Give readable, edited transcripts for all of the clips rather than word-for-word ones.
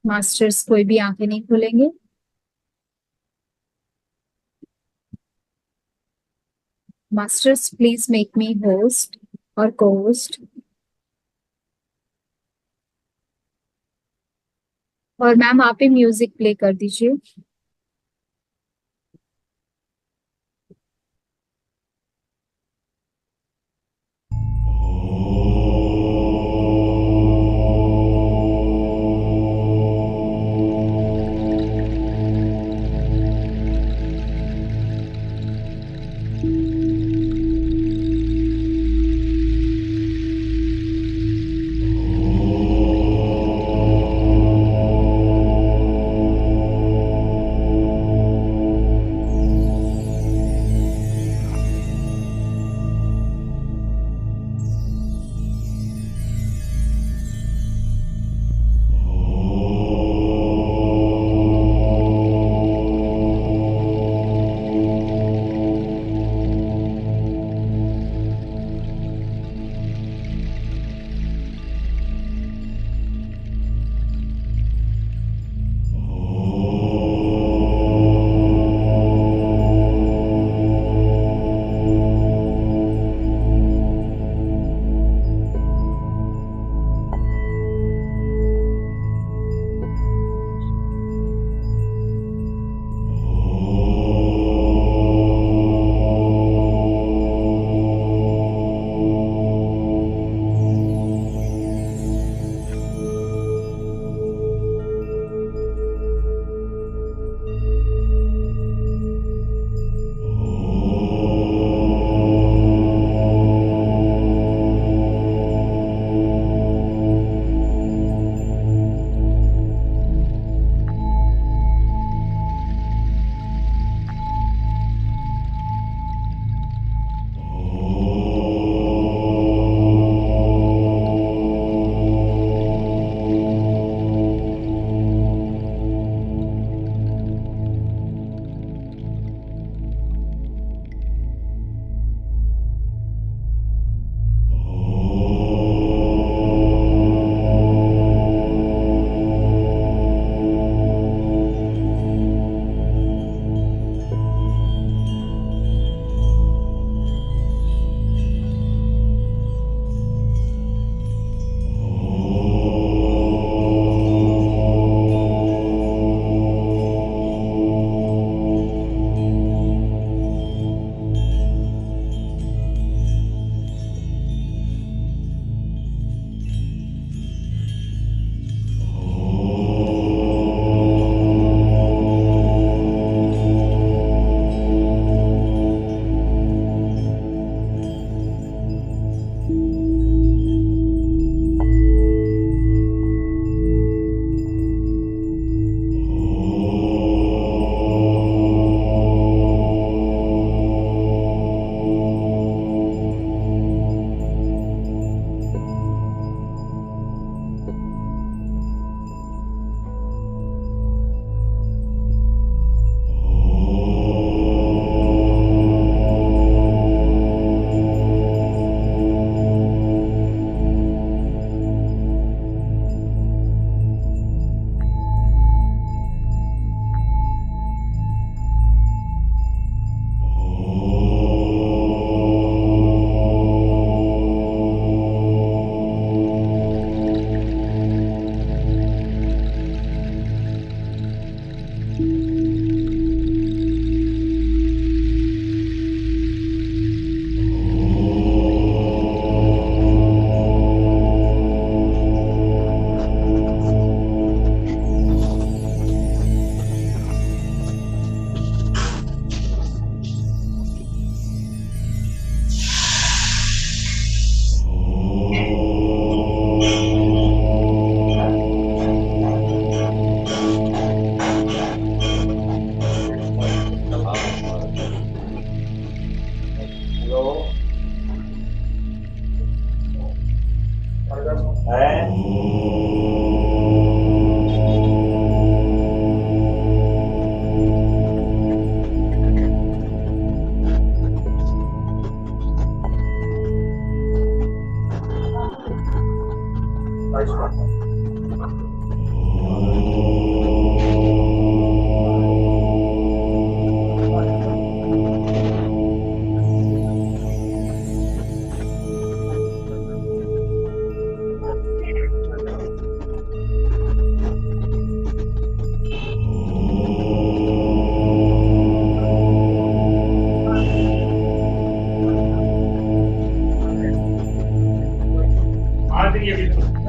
Masters कोई भी आंखें नहीं खोलेंगे। Masters please make me host और को होस्ट। और मैम आप ही म्यूजिक प्ले कर दीजिए।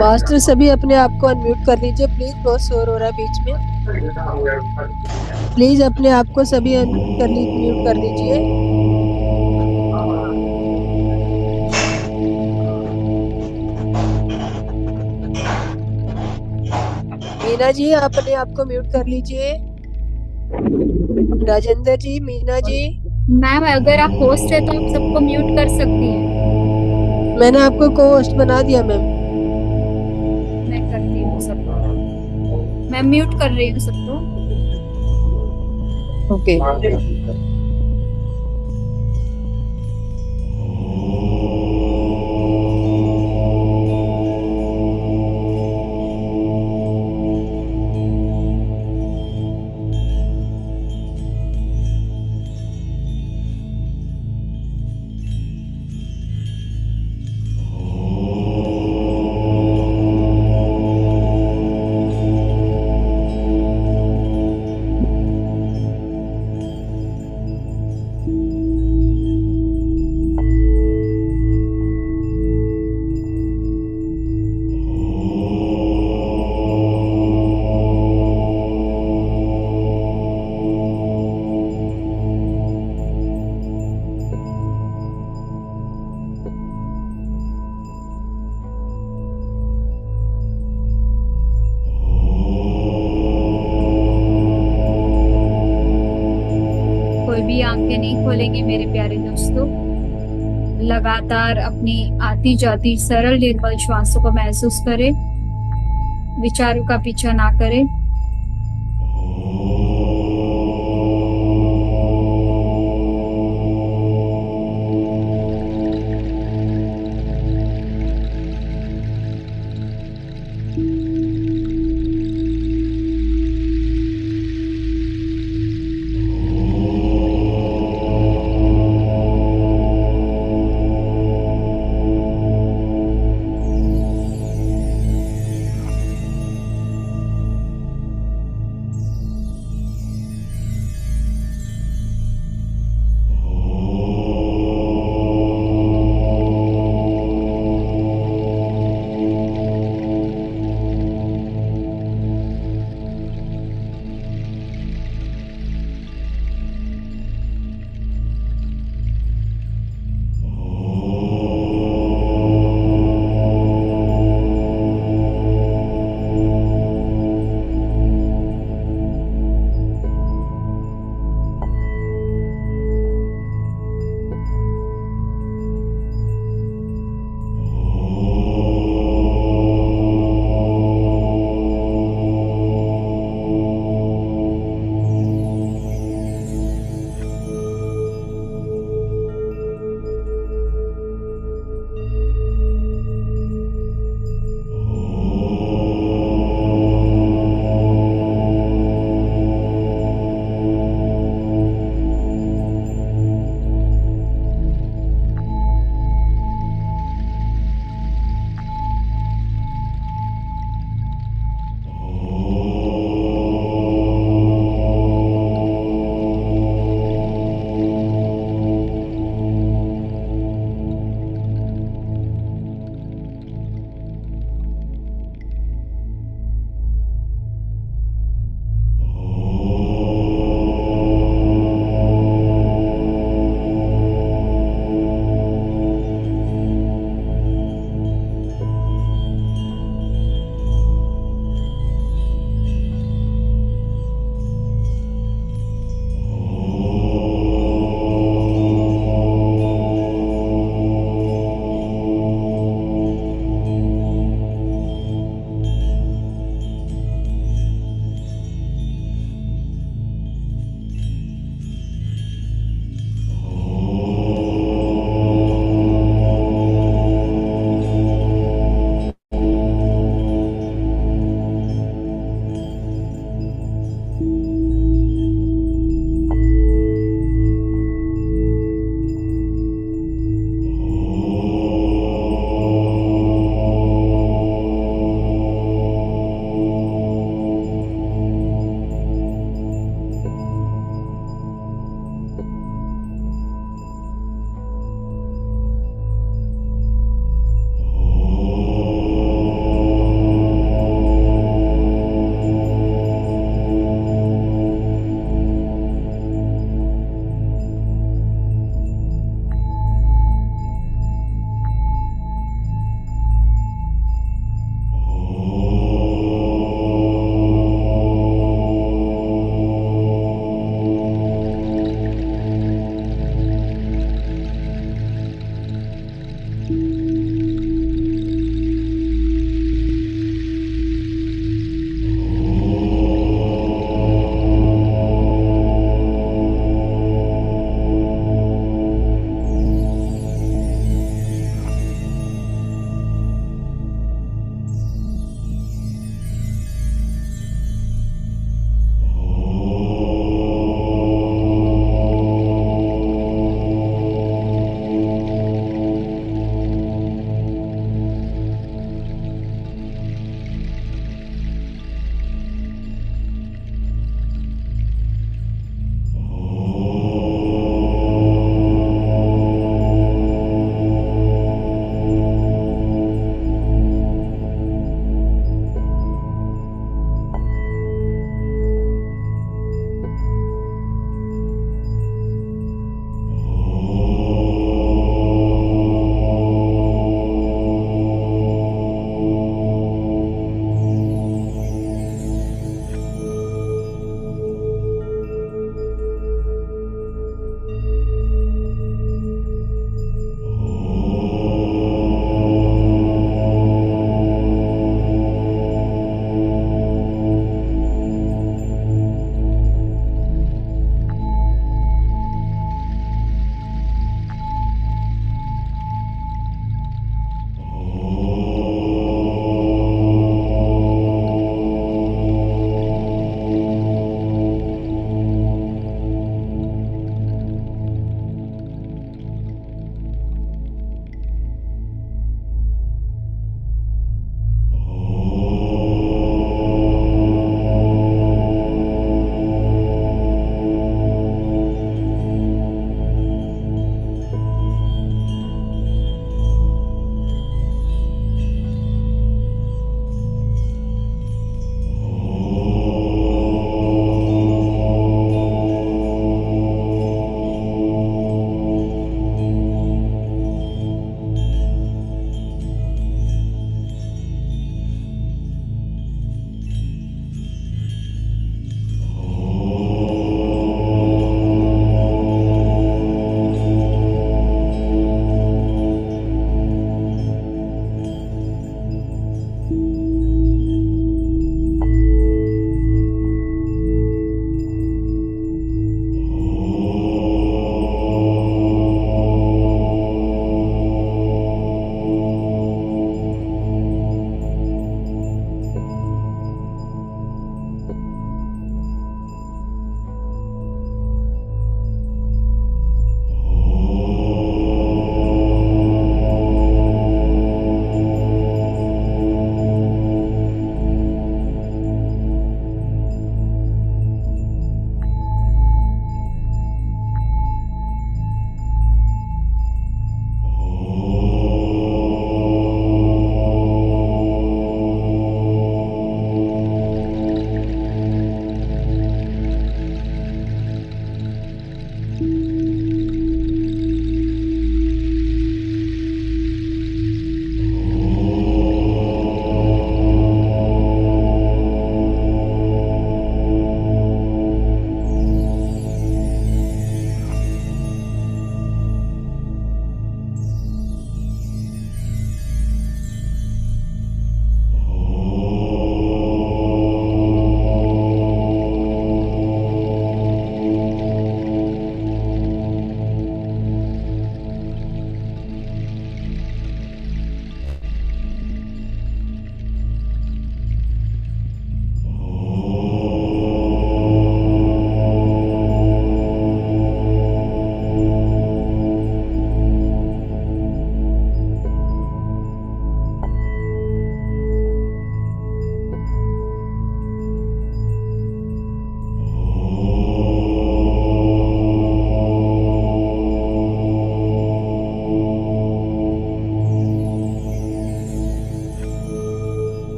मास्टर सभी अपने आप को अनम्यूट कर लीजिए प्लीज, बहुत शोर हो रहा है बीच में। प्लीज अपने आप को सभी अनम्यूट कर ली म्यूट कर लीजिए। मीना जी आप अपने आप को म्यूट कर लीजिए। राजेंद्र जी, मीना जी। मैम अगर आप होस्ट है तो आप सबको म्यूट कर सकती हैं। मैंने आपको को होस्ट बना दिया मैम। मैं करती हूँ सबको, मैं म्यूट कर रही हूँ सबको। ओके। कोई भी आंखें नहीं खोलेंगे मेरे प्यारे दोस्तों। लगातार अपनी आती जाती सरल निर्मल श्वासों को महसूस करें। विचारों का पीछा ना करें।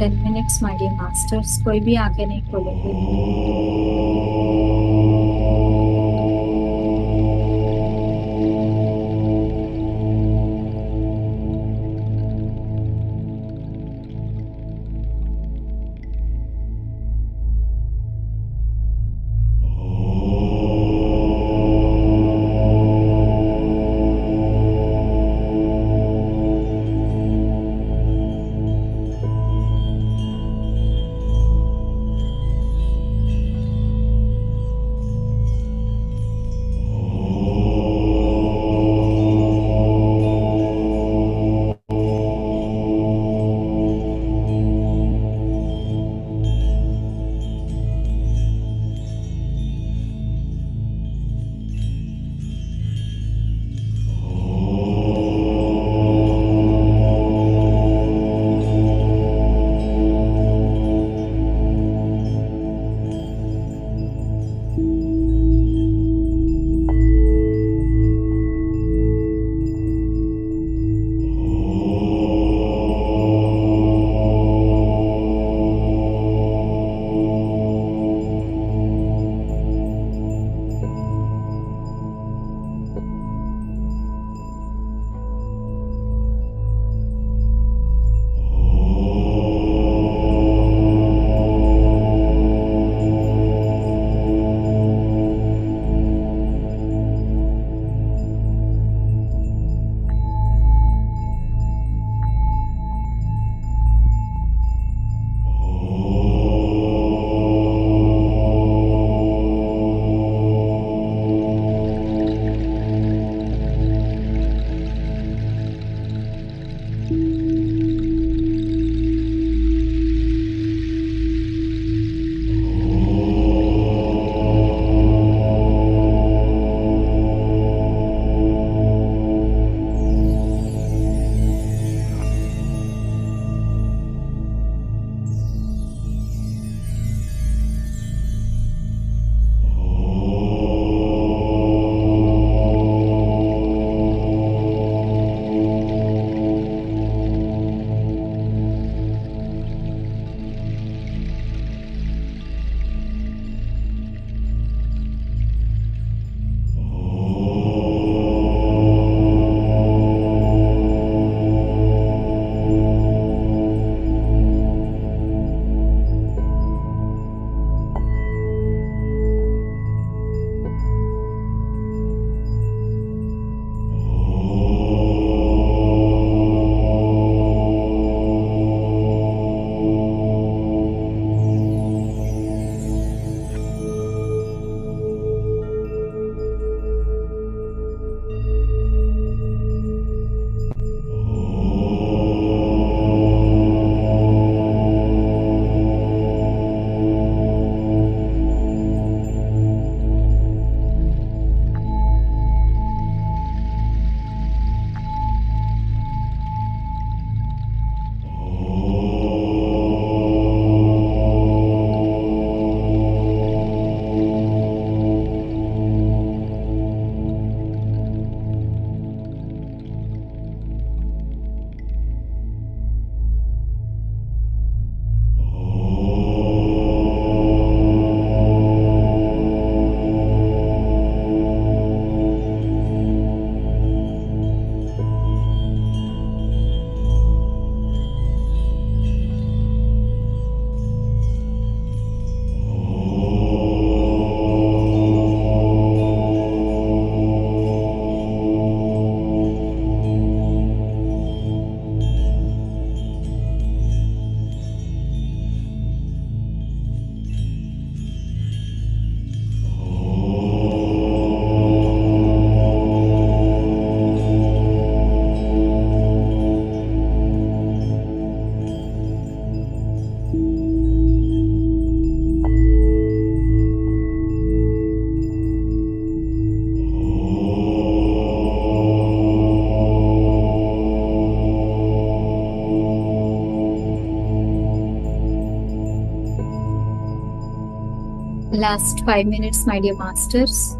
10 minutes, my dear masters. कोई भी आंखें नहीं खोलेंगे. Last 5 minutes, my dear masters.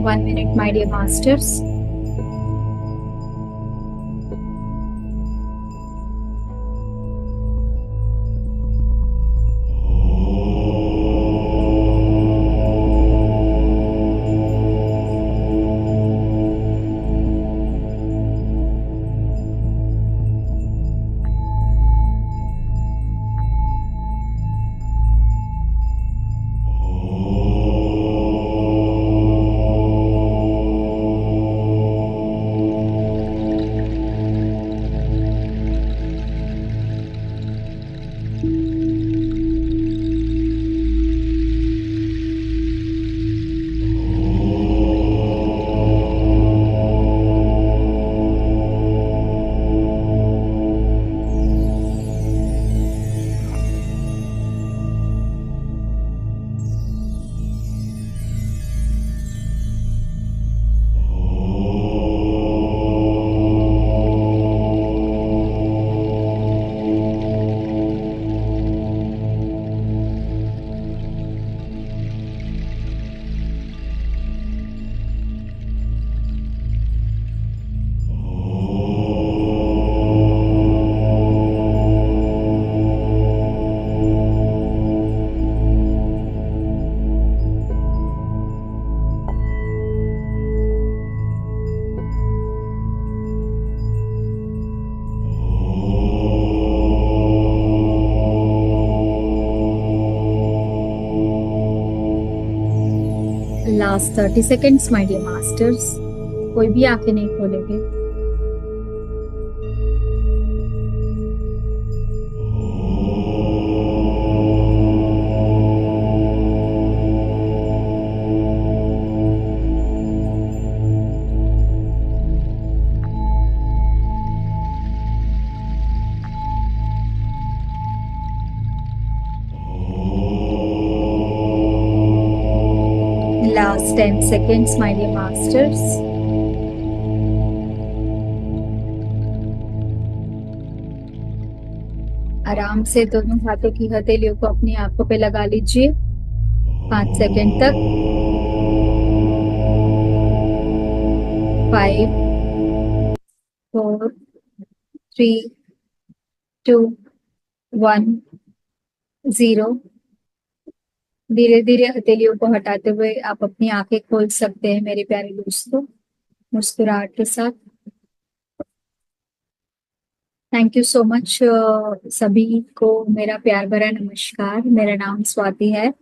1 minute, my dear masters. Last 30 seconds, my dear masters. कोई भी आंखें नहीं खोलेंगे. Last 10 seconds, my dear masters. आराम से दोनों हाथों की हथेलियों को अपनी आंखों पे लगा लीजिए 5 सेकंड तक. 5, 4, 3, 2, 1, 0. धीरे धीरे हथेलियों को हटाते हुए आप अपनी आंखें खोल सकते हैं मेरे प्यारे दोस्तों, मुस्कुराहट के साथ. थैंक यू सो मच सभी को मेरा प्यार भरा नमस्कार. मेरा नाम स्वाति है.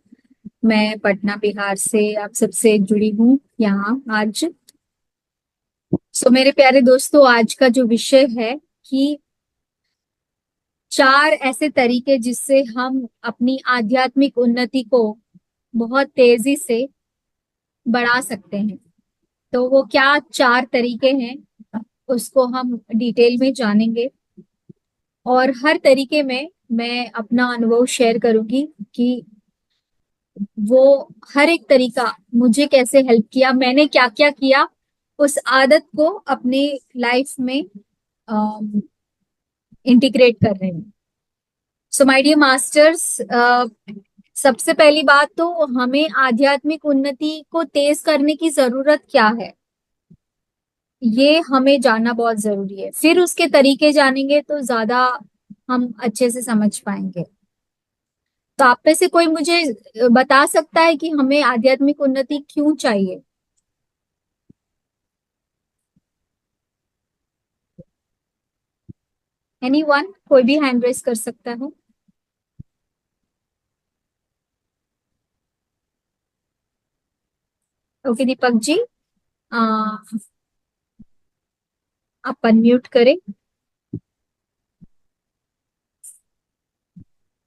मैं पटना बिहार से आप सबसे जुड़ी हूँ यहाँ आज. सो मेरे प्यारे दोस्तों, आज का जो विषय है कि 4 ऐसे तरीके जिससे हम अपनी आध्यात्मिक उन्नति को बहुत तेजी से बढ़ा सकते हैं. तो वो क्या 4 तरीके हैं उसको हम डिटेल में जानेंगे और हर तरीके में मैं अपना अनुभव शेयर करूंगी कि वो हर एक तरीका मुझे कैसे हेल्प किया, मैंने क्या क्या किया उस आदत को अपने लाइफ में इंटीग्रेट कर रहे हैं. सो माय डियर मास्टर्स, सबसे पहली बात तो हमें आध्यात्मिक उन्नति को तेज करने की जरूरत क्या है, ये हमें जानना बहुत जरूरी है. फिर उसके तरीके जानेंगे तो ज्यादा हम अच्छे से समझ पाएंगे. तो आप में से कोई मुझे बता सकता है कि हमें आध्यात्मिक उन्नति क्यों चाहिए? एनीवन, कोई भी हैंड रेस कर सकता है. ओके दीपक जी, आप अनम्यूट करें.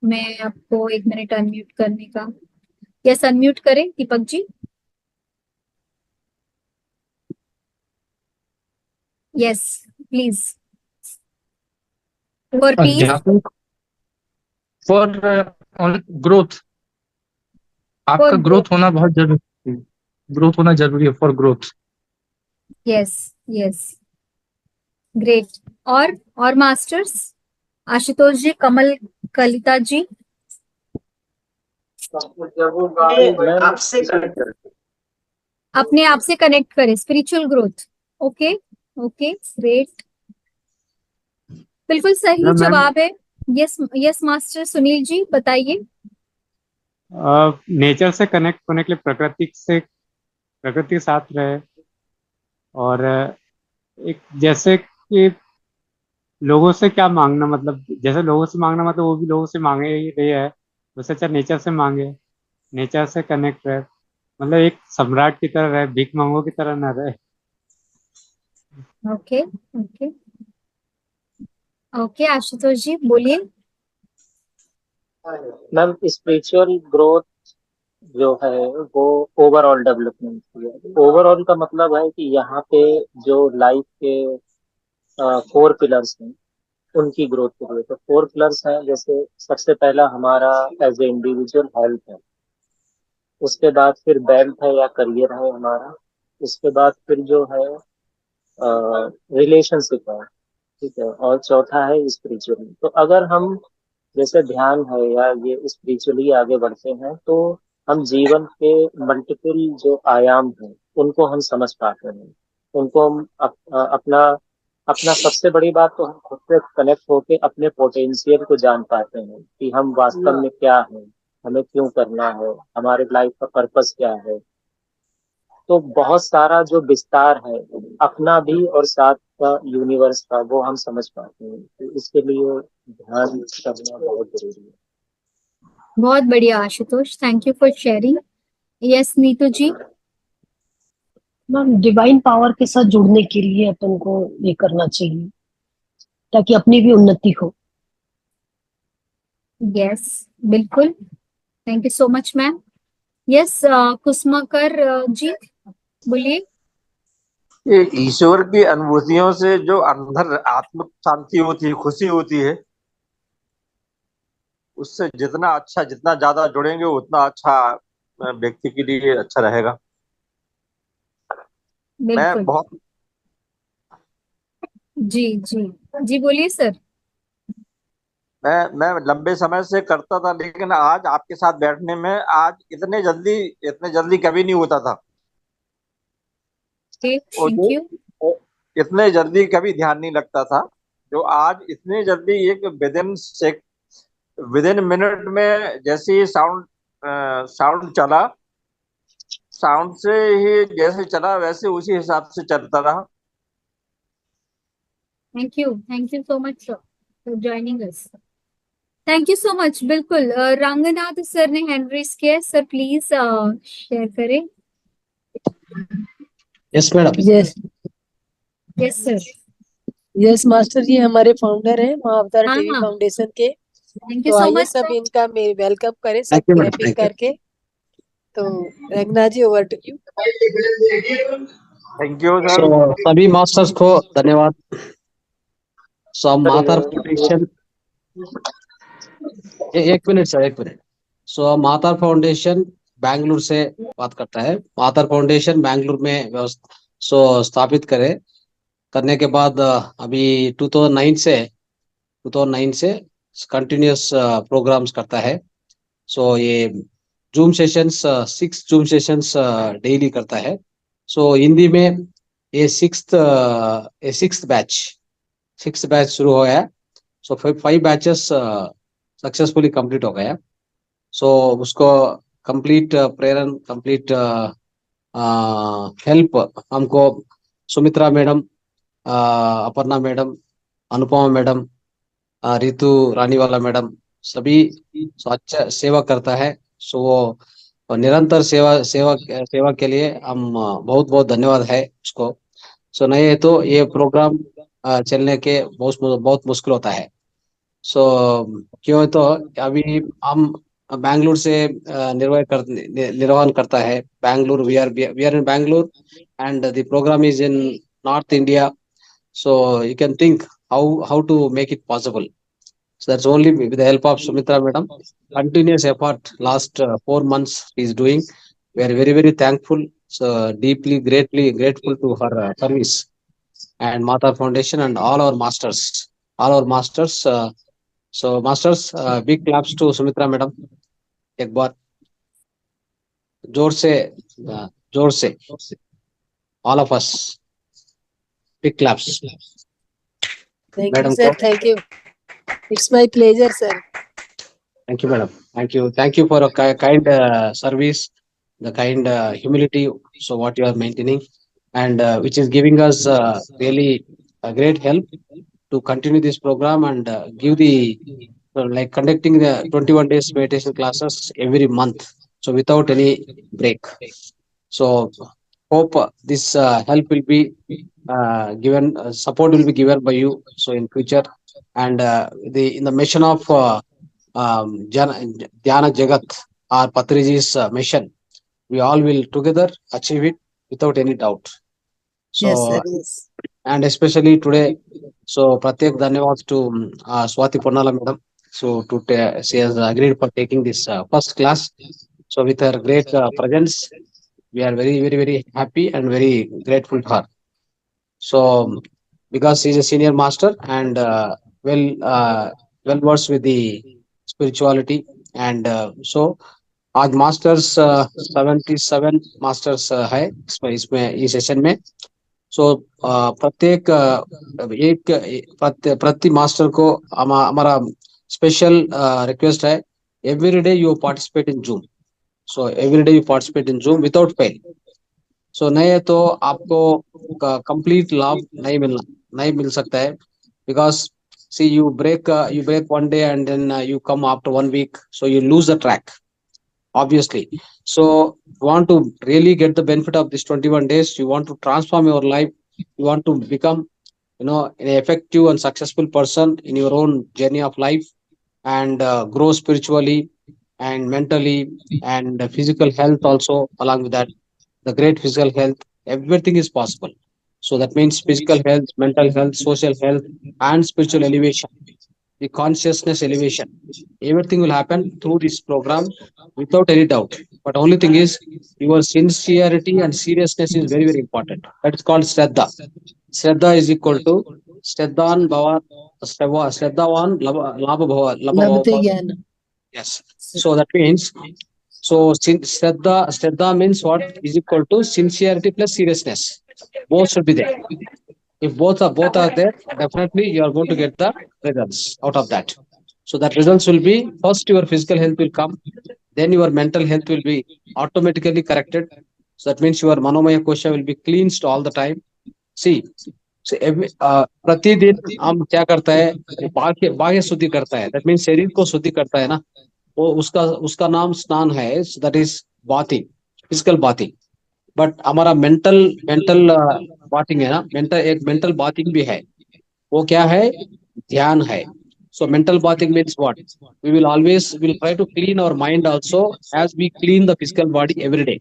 मैं आपको 1 मिनट अनम्यूट करने का. यस, अनम्यूट करें Deepak ji. Yes please. For peace. अध्यात्मिक फॉर ग्रोथ. आपका ग्रोथ होना बहुत जरूरी है. ग्रोथ होना जरूरी है for growth. Yes yes, great. और मास्टर्स आशुतोष जी, कमल, कलिता जी. आपसे अपने आप से कनेक्ट करें, spiritual growth. Okay okay great, बिल्कुल सही मैम जवाब है। Yes yes master Sunil ji बताइए। नेचर से कनेक्ट होने के लिए प्रकृति के साथ रहे, और एक जैसे कि लोगों से क्या मांगना, मतलब जैसे लोगों से मांगना मतलब वो भी लोगों से मांगे ही रही है, उससे अच्छा नेचर से मांगे, नेचर से कनेक्ट रहे, मतलब एक सम्राट की तरह रहे, भीख मंगो की तरह ना रहे। ओके ओके ओके आशुतोष जी बोलिए। मैम स्पिरिचुअल ग्रोथ जो है वो ओवरऑल डेवलपमेंट की है। ओवरऑल का मतलब है कि यहाँ पे जो लाइफ के 4 पिलर्स हैं उनकी ग्रोथ के लिए, तो 4 पिलर्स हैं, जैसे सबसे पहला हमारा एज ए इंडिविजुअल हेल्थ है, उसके बाद फिर वेल्थ है या करियर है हमारा, उसके बाद फिर जो है रिलेशनशिप है, ठीक है, और चौथा है स्पिरिचुअल। तो अगर हम जैसे ध्यान है या ये स्पिरिचुअली आगे बढ़ते हैं तो हम जीवन के मल्टीपल जो आयाम हैं उनको हम समझ पाते हैं, उनको हम अपना अपना सबसे बड़ी बात तो हम खुद से कनेक्ट होके अपने पोटेंशियल को जान पाते हैं कि हम वास्तव में क्या है, हमें क्यों करना है, हमारे लाइफ का पर्पस क्या है। तो बहुत सारा जो विस्तार है अपना भी और साथ का यूनिवर्स का वो हम समझ पाते हैं, तो इसके लिए ध्यान करना बहुत जरूरी है। बहुत बढ़िया Ashutosh, thank you for sharing. Yes Neetu ji. Ma'am divine power के साथ जुड़ने के लिए अपन को ये करना चाहिए ताकि अपनी भी उन्नति हो। यस बिल्कुल, thank you so much ma'am. Yes Kusumakar ji बोलिए। ये ईश्वर की अनुभूतियों से जो अंदर आत्मिक शांति होती है, खुशी होती है, उससे जितना ज्यादा जुड़ेंगे उतना अच्छा व्यक्ति के लिए अच्छा रहेगा। मैं बिल्कुल बहुत जी जी जी बोलिए सर। मैं लंबे समय से करता था, लेकिन आज आपके साथ बैठने में आज इतने जल्दी कभी नहीं होता था। ओके और थैंक जो यू। इतने जल्दी कभी ध्यान नहीं लगता था, जो आज इतने जल्दी एक विद इन मिनट में जैसे ही साउंड चला, साउंड से ही जैसे चला वैसे उसी हिसाब से चलता रहा। Thank you so much sir for joining us. Thank you so much. बिल्कुल रंगनाथ सर ने हैंड रेज किया है, सर प्लीज शेयर करें। Yes madam. Yes yes sir. Yes master ji हमारे फाउंडर हैं महाअवतार हाँ टीवी हाँ फाउंडेशन के। थैंक यू तो सो आइए मच सब सर। इनका मेरे वेलकम करें, सब thank you madam, clapping thank you. करके। तो Ranganath ji over to you. Thank you sir. So सभी मास्टर्स को धन्यवाद। सो मातार फाउंडेशन, एक मिनट सर, एक minute. So Matar foundation Bangalore से बात करता है। मातार फाउंडेशन बैंगलोर में स्थापित करने के बाद अभी 2009 से कंटिन्यूस प्रोग्राम्स करता है। सो ये zoom sessions 6 zoom sessions daily करता है। सो हिंदी में ये सिक्स्थ बैच शुरू हो गया है। सो 5 बैचेस सक्सेसफुली कंप्लीट हो गया। सो उसको कंप्लीट प्रेरण, कंप्लीट हेल्प हमको Sumitra madam, Aparna madam, Anupama madam, Ritu Raniwala madam, सभी अच्छा सेवा करता है। सो वो निरंतर सेवा के लिए हम बहुत बहुत धन्यवाद है उसको। सो नहीं है तो ये प्रोग्राम चलने के बहुत बहुत मुश्किल होता है। सो क्यों है तो अभी हम बैंगलोर से निर्वहन करता है। Bangalore, we are in Bangalore and the program is in north India. So you can think how to make it possible. So that's only with the help of Sumitra madam. Continuous effort last 4 months he is doing. We are very very thankful. So deeply grateful to her service and Mata Foundation and all our masters. So masters, big claps to Sumitra madam. एक बार जोर से जोर से, all of us, big claps. Thank Madam you, sir. को, Thank you. It's my pleasure, sir. thank you, madam. Thank you for a kind service, the kind humility. So what you are maintaining, and which is giving us really a great help to continue this program and give the like conducting the 21 days meditation classes every month. So without any break. So hope this help will be given, support will be given by you. So in future, and the in the mission of Dhyana Jagat or Patriji's mission, we all will together achieve it without any doubt. Yes, sir. So Yes. and especially today, so Pratyek Dhanyawad to Swati Ponnala madam. So she has agreed for taking this first class. So with her great presence, we are very happy and very grateful to her. So because she's a senior master and well versed with the spirituality, and so आज masters 77 masters है इसमें इस session में. सो प्रत्येक प्रति master को हमारा special request है, every day you participate in Zoom. So every day you participate in Zoom without fail. So नहीं तो आपको कंप्लीट लाभ नहीं मिल सकता है, because see you break one day and then you come after 1 week, so you lose the track obviously. So you want to really get the benefit of this 21 days, you want to transform your life, you want to become an effective and successful person in your own journey of life, and grow spiritually and mentally and physical health also along with that, the great physical health, everything is possible. So that means physical health, mental health, social health, and spiritual elevation, the consciousness elevation, everything will happen through this program without any doubt. But only thing is your sincerity and seriousness is very important. That is called Shraddha. Shraddha is equal to Shraddhan Bhava, Shraddhavan Labha Bhava. Labhate Jnana. Yes. So that means, Shraddha means what is equal to sincerity plus seriousness. Both should be there. If both are there, definitely you are going to get the results out of that. So that results will be, first your physical health will come, then your mental health will be automatically corrected. So that means your manomaya kosha will be cleansed all the time. See, so प्रतिदिन हम क्या करता है, बाह्य शुद्धि करता है. That means शरीर को शुद्धि करता है ना, वो उसका नाम स्नान है. That is bathing, physical bathing. But हमारा मेंटल बाथिंग है ना, एक मेंटल बाथिंग भी है. वो क्या है? ध्यान है. So mental bathing means what? We will try to clean our mind also as we clean the physical body every day.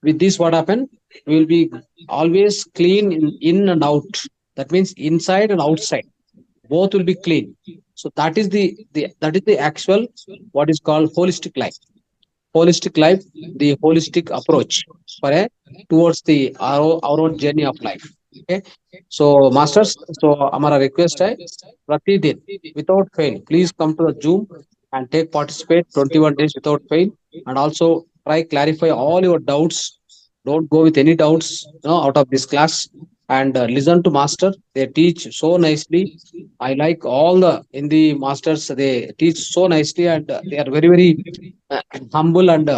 With this, what happen? We will be always clean in and out. That means inside and outside, both will be clean. So that is the actual what is called holistic life. Holistic life, the holistic approach towards our own journey of life. Okay. So masters, so हमारा request है, प्रतिदिन without fail, please come to the Zoom and participate 21 days without fail, and also try clarify all your doubts. Don't go with any doubts out of this class, and listen to master. They teach so nicely. I like all the Hindi masters. They teach so nicely, and they are very humble and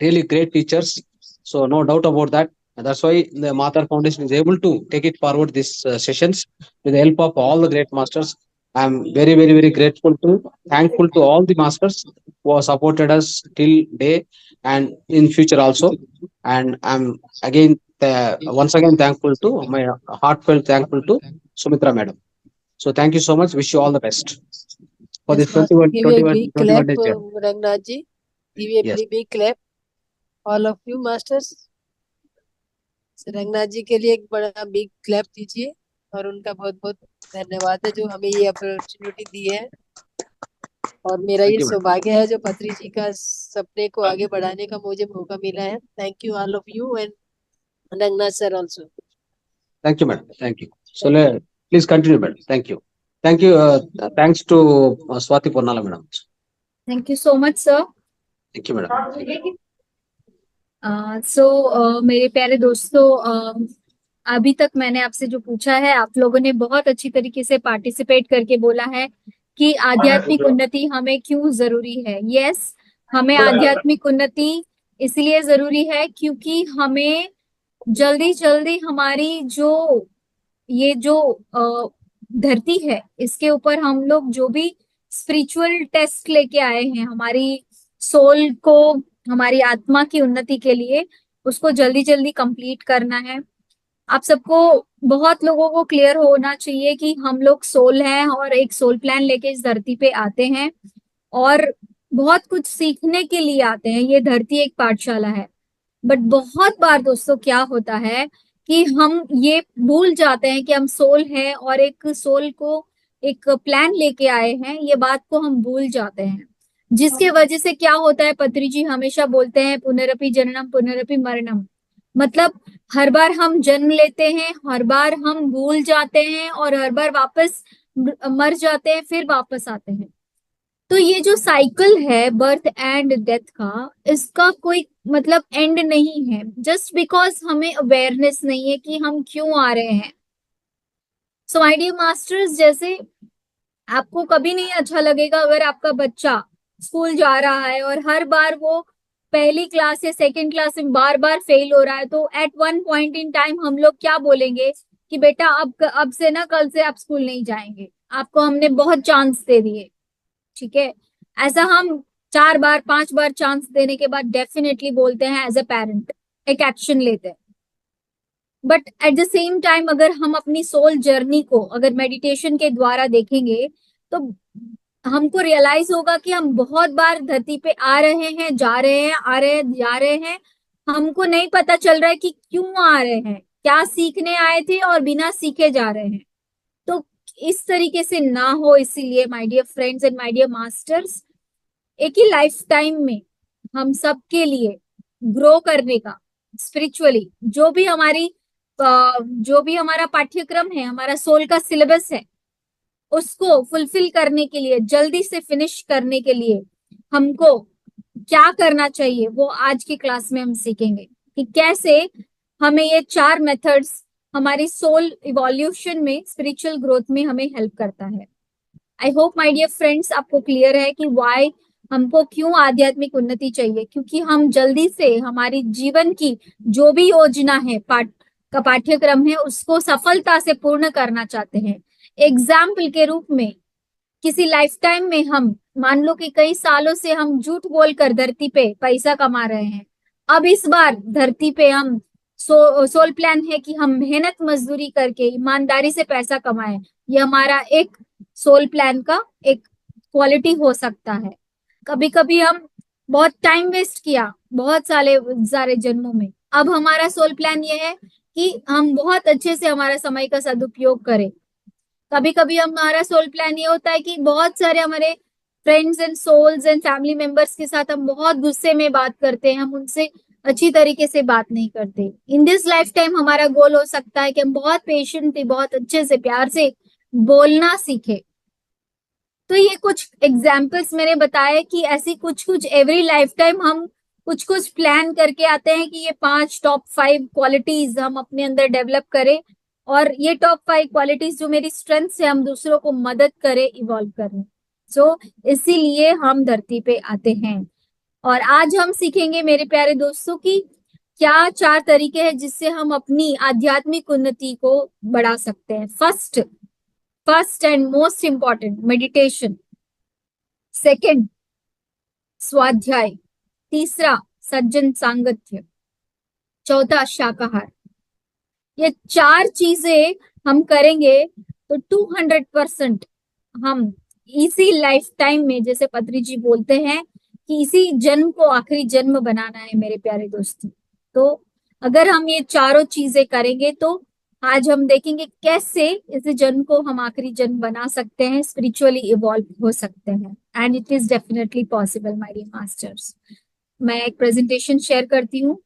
really great teachers. So no doubt about that. And that's why the Matar Foundation is able to take it forward these sessions with the help of all the great masters. I'm very thankful to all the masters who have supported us till day and in future also. And I'm again once again thankful to my heartfelt thankful to Sumitra madam. So thank you so much. Wish you all the best for Yes, this master. 21 Give a big clap, days journey. Rangnath ji. Give a Yes. big clap. All of you masters. Ranganath जी के लिए एक बड़ा big clap दीजिए, और उनका बहुत बहुत धन्यवाद है जो हमें ये अपॉर्चुनिटी दी है, और मेरा ये सौभाग्य है जो पत्री जी का सपने को आगे बढ़ाने का मुझे मौका मिला है. Thank you all of you and Ranganath sir also. Thank you, madam. Thank you. So please continue, madam. Thank you. Thank you. Thanks to Swati Ponnala, madam. Thank you so much, sir. Thank you, madam. मेरे प्यारे दोस्तों, अभी तक मैंने आपसे जो पूछा है, आप लोगों ने बहुत अच्छी तरीके से पार्टिसिपेट करके बोला है कि आध्यात्मिक उन्नति हमें क्यों जरूरी है। यस, हमें आध्यात्मिक उन्नति इसलिए जरूरी है क्योंकि हमें जल्दी जल्दी हमारी जो धरती है, इसके ऊपर हम लोग जो भी स्पिरिचुअल टेस्ट लेके आए हैं हमारी सोल को, हमारी आत्मा की उन्नति के लिए, उसको जल्दी जल्दी कंप्लीट करना है। आप सबको, बहुत लोगों को क्लियर होना चाहिए कि हम लोग सोल हैं और एक सोल प्लान लेके इस धरती पे आते हैं और बहुत कुछ सीखने के लिए आते हैं। ये धरती एक पाठशाला है। बट बहुत बार दोस्तों क्या होता है कि हम ये भूल जाते हैं कि हम सोल हैं और एक सोल को एक प्लान लेके आए हैं, ये बात को हम भूल जाते हैं। जिसके वजह से क्या होता है, पत्री जी हमेशा बोलते हैं पुनरपि जननम पुनरपि मरणम। मतलब हर बार हम जन्म लेते हैं, हर बार हम भूल जाते हैं और हर बार वापस मर जाते हैं, फिर वापस आते हैं। तो ये जो साइकिल है बर्थ एंड डेथ का, इसका कोई मतलब एंड नहीं है, जस्ट बिकॉज हमें अवेयरनेस नहीं है कि हम क्यों आ रहे हैं। सो माय डियर मास्टर्स, जैसे आपको कभी नहीं अच्छा लगेगा अगर आपका बच्चा स्कूल जा रहा है और हर बार वो पहली क्लास या सेकंड क्लास में बार बार फेल हो रहा है, तो at one point in time हम लोग क्या बोलेंगे कि बेटा अब से ना, कल से आप स्कूल नहीं जाएंगे, आपको हमने बहुत चांस दे दिए। ठीक है, ऐसा हम 4 बार 5 बार चांस देने के बाद डेफिनेटली बोलते हैं एज अ पेरेंट, एक एक्शन लेते हैं। But at the same time अगर हम अपनी सोल जर्नी को अगर मेडिटेशन के द्वारा देखेंगे तो हमको रियलाइज होगा कि हम बहुत बार धरती पे आ रहे हैं, जा रहे हैं, आ रहे हैं, जा रहे हैं, हमको नहीं पता चल रहा है कि क्यों आ रहे हैं, क्या सीखने आए थे और बिना सीखे जा रहे हैं। तो इस तरीके से ना हो, इसीलिए my dear friends and my dear masters, एक ही लाइफ टाइम में हम सब के लिए ग्रो करने का, स्पिरिचुअली जो भी हमारा पाठ्यक्रम है, हमारा सोल का सिलेबस है, उसको फुलफिल करने के लिए, जल्दी से फिनिश करने के लिए हमको क्या करना चाहिए, वो आज की क्लास में हम सीखेंगे कि कैसे हमें ये 4 मेथड्स हमारी सोल इवोल्यूशन में, स्पिरिचुअल ग्रोथ में हमें हेल्प करता है। I hope my dear friends आपको क्लियर है कि वाई हमको क्यों आध्यात्मिक उन्नति चाहिए, क्योंकि हम जल्दी से हमारी जीवन की जो भी योजना है, पाठ्यक्रम है, उसको सफलता से पूर्ण करना चाहते हैं। एग्जाम्पल के रूप में, किसी लाइफ टाइम में हम मान लो कि कई सालों से हम झूठ बोलकर धरती पे पैसा कमा रहे हैं, अब इस बार धरती पे हम सोल प्लान है कि हम मेहनत मजदूरी करके ईमानदारी से पैसा कमाएं। ये हमारा एक सोल प्लान का एक क्वालिटी हो सकता है। कभी कभी हम बहुत टाइम वेस्ट किया बहुत सारे जन्मों में, अब हमारा सोल प्लान ये है कि हम बहुत अच्छे से हमारा समय का सदुपयोग करें। कभी कभी हमारा सोल प्लान ये होता है कि बहुत सारे हमारे friends and souls and family members के साथ हम बहुत गुस्से में बात करते हैं, हम उनसे अच्छी तरीके से बात नहीं करते। इन दिस लाइफ टाइम हमारा गोल हो सकता है कि हम बहुत पेशेंटली, बहुत अच्छे से, प्यार से बोलना सीखे। तो ये कुछ एग्जाम्पल्स मैंने बताया कि ऐसी कुछ कुछ एवरी लाइफ टाइम हम कुछ कुछ प्लान करके आते हैं कि ये 5 टॉप 5 क्वालिटीज हम अपने अंदर डेवलप करें, और ये टॉप 5 क्वालिटीज जो मेरी स्ट्रेंथ से हम दूसरों को मदद करें इवॉल्व करें। इसीलिए हम धरती पे आते हैं। और आज हम सीखेंगे मेरे प्यारे दोस्तों की क्या 4 तरीके हैं जिससे हम अपनी आध्यात्मिक उन्नति को बढ़ा सकते हैं। First and most important, meditation. Second, स्वाध्याय। तीसरा, सज्जन सांगत्य। चौथा, शाकाहार। ये 4 चीजें हम करेंगे तो 200% हम इसी लाइफ टाइम में, जैसे पत्री जी बोलते हैं कि इसी जन्म को आखिरी जन्म बनाना है मेरे प्यारे दोस्तों। तो अगर हम ये चारों चीजें करेंगे तो आज हम देखेंगे कैसे इस जन्म को हम आखिरी जन्म बना सकते हैं, स्पिरिचुअली इवॉल्व हो सकते हैं, and it is definitely possible my dear masters. मैं एक प्रेजेंटेशन शेयर करती हूँ।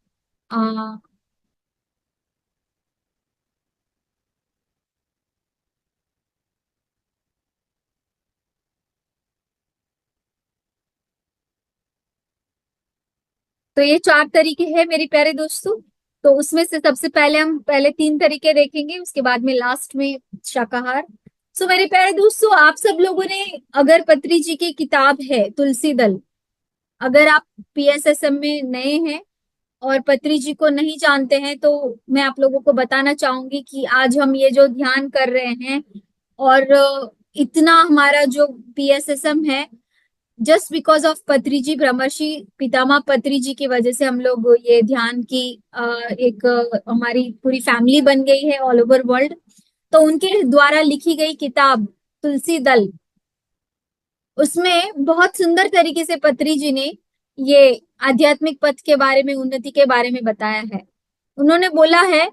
तो ये 4 तरीके हैं मेरे प्यारे दोस्तों। तो उसमें से सबसे पहले हम पहले 3 तरीके देखेंगे, उसके बाद में लास्ट में शाकाहार। सो मेरे प्यारे दोस्तों, आप सब लोगों ने, अगर पत्री जी की किताब है तुलसी दल, अगर आप PSSM में नए हैं और पत्री जी को नहीं जानते हैं, तो मैं आप लोगों को बताना चाहूंगी कि आज हम ये जो ध्यान कर रहे हैं और इतना हमारा जो PSSM है, जस्ट बिकॉज ऑफ पत्री जी, ब्रह्मर्षि पितामह पत्री जी की वजह से हम लोग ये ध्यान की एक हमारी पूरी फैमिली बन गई है ऑल ओवर वर्ल्ड। तो उनके द्वारा लिखी गई किताब तुलसी दल, उसमें बहुत सुंदर तरीके से पत्री जी ने ये आध्यात्मिक पथ के बारे में, उन्नति के बारे में बताया है। उन्होंने बोला है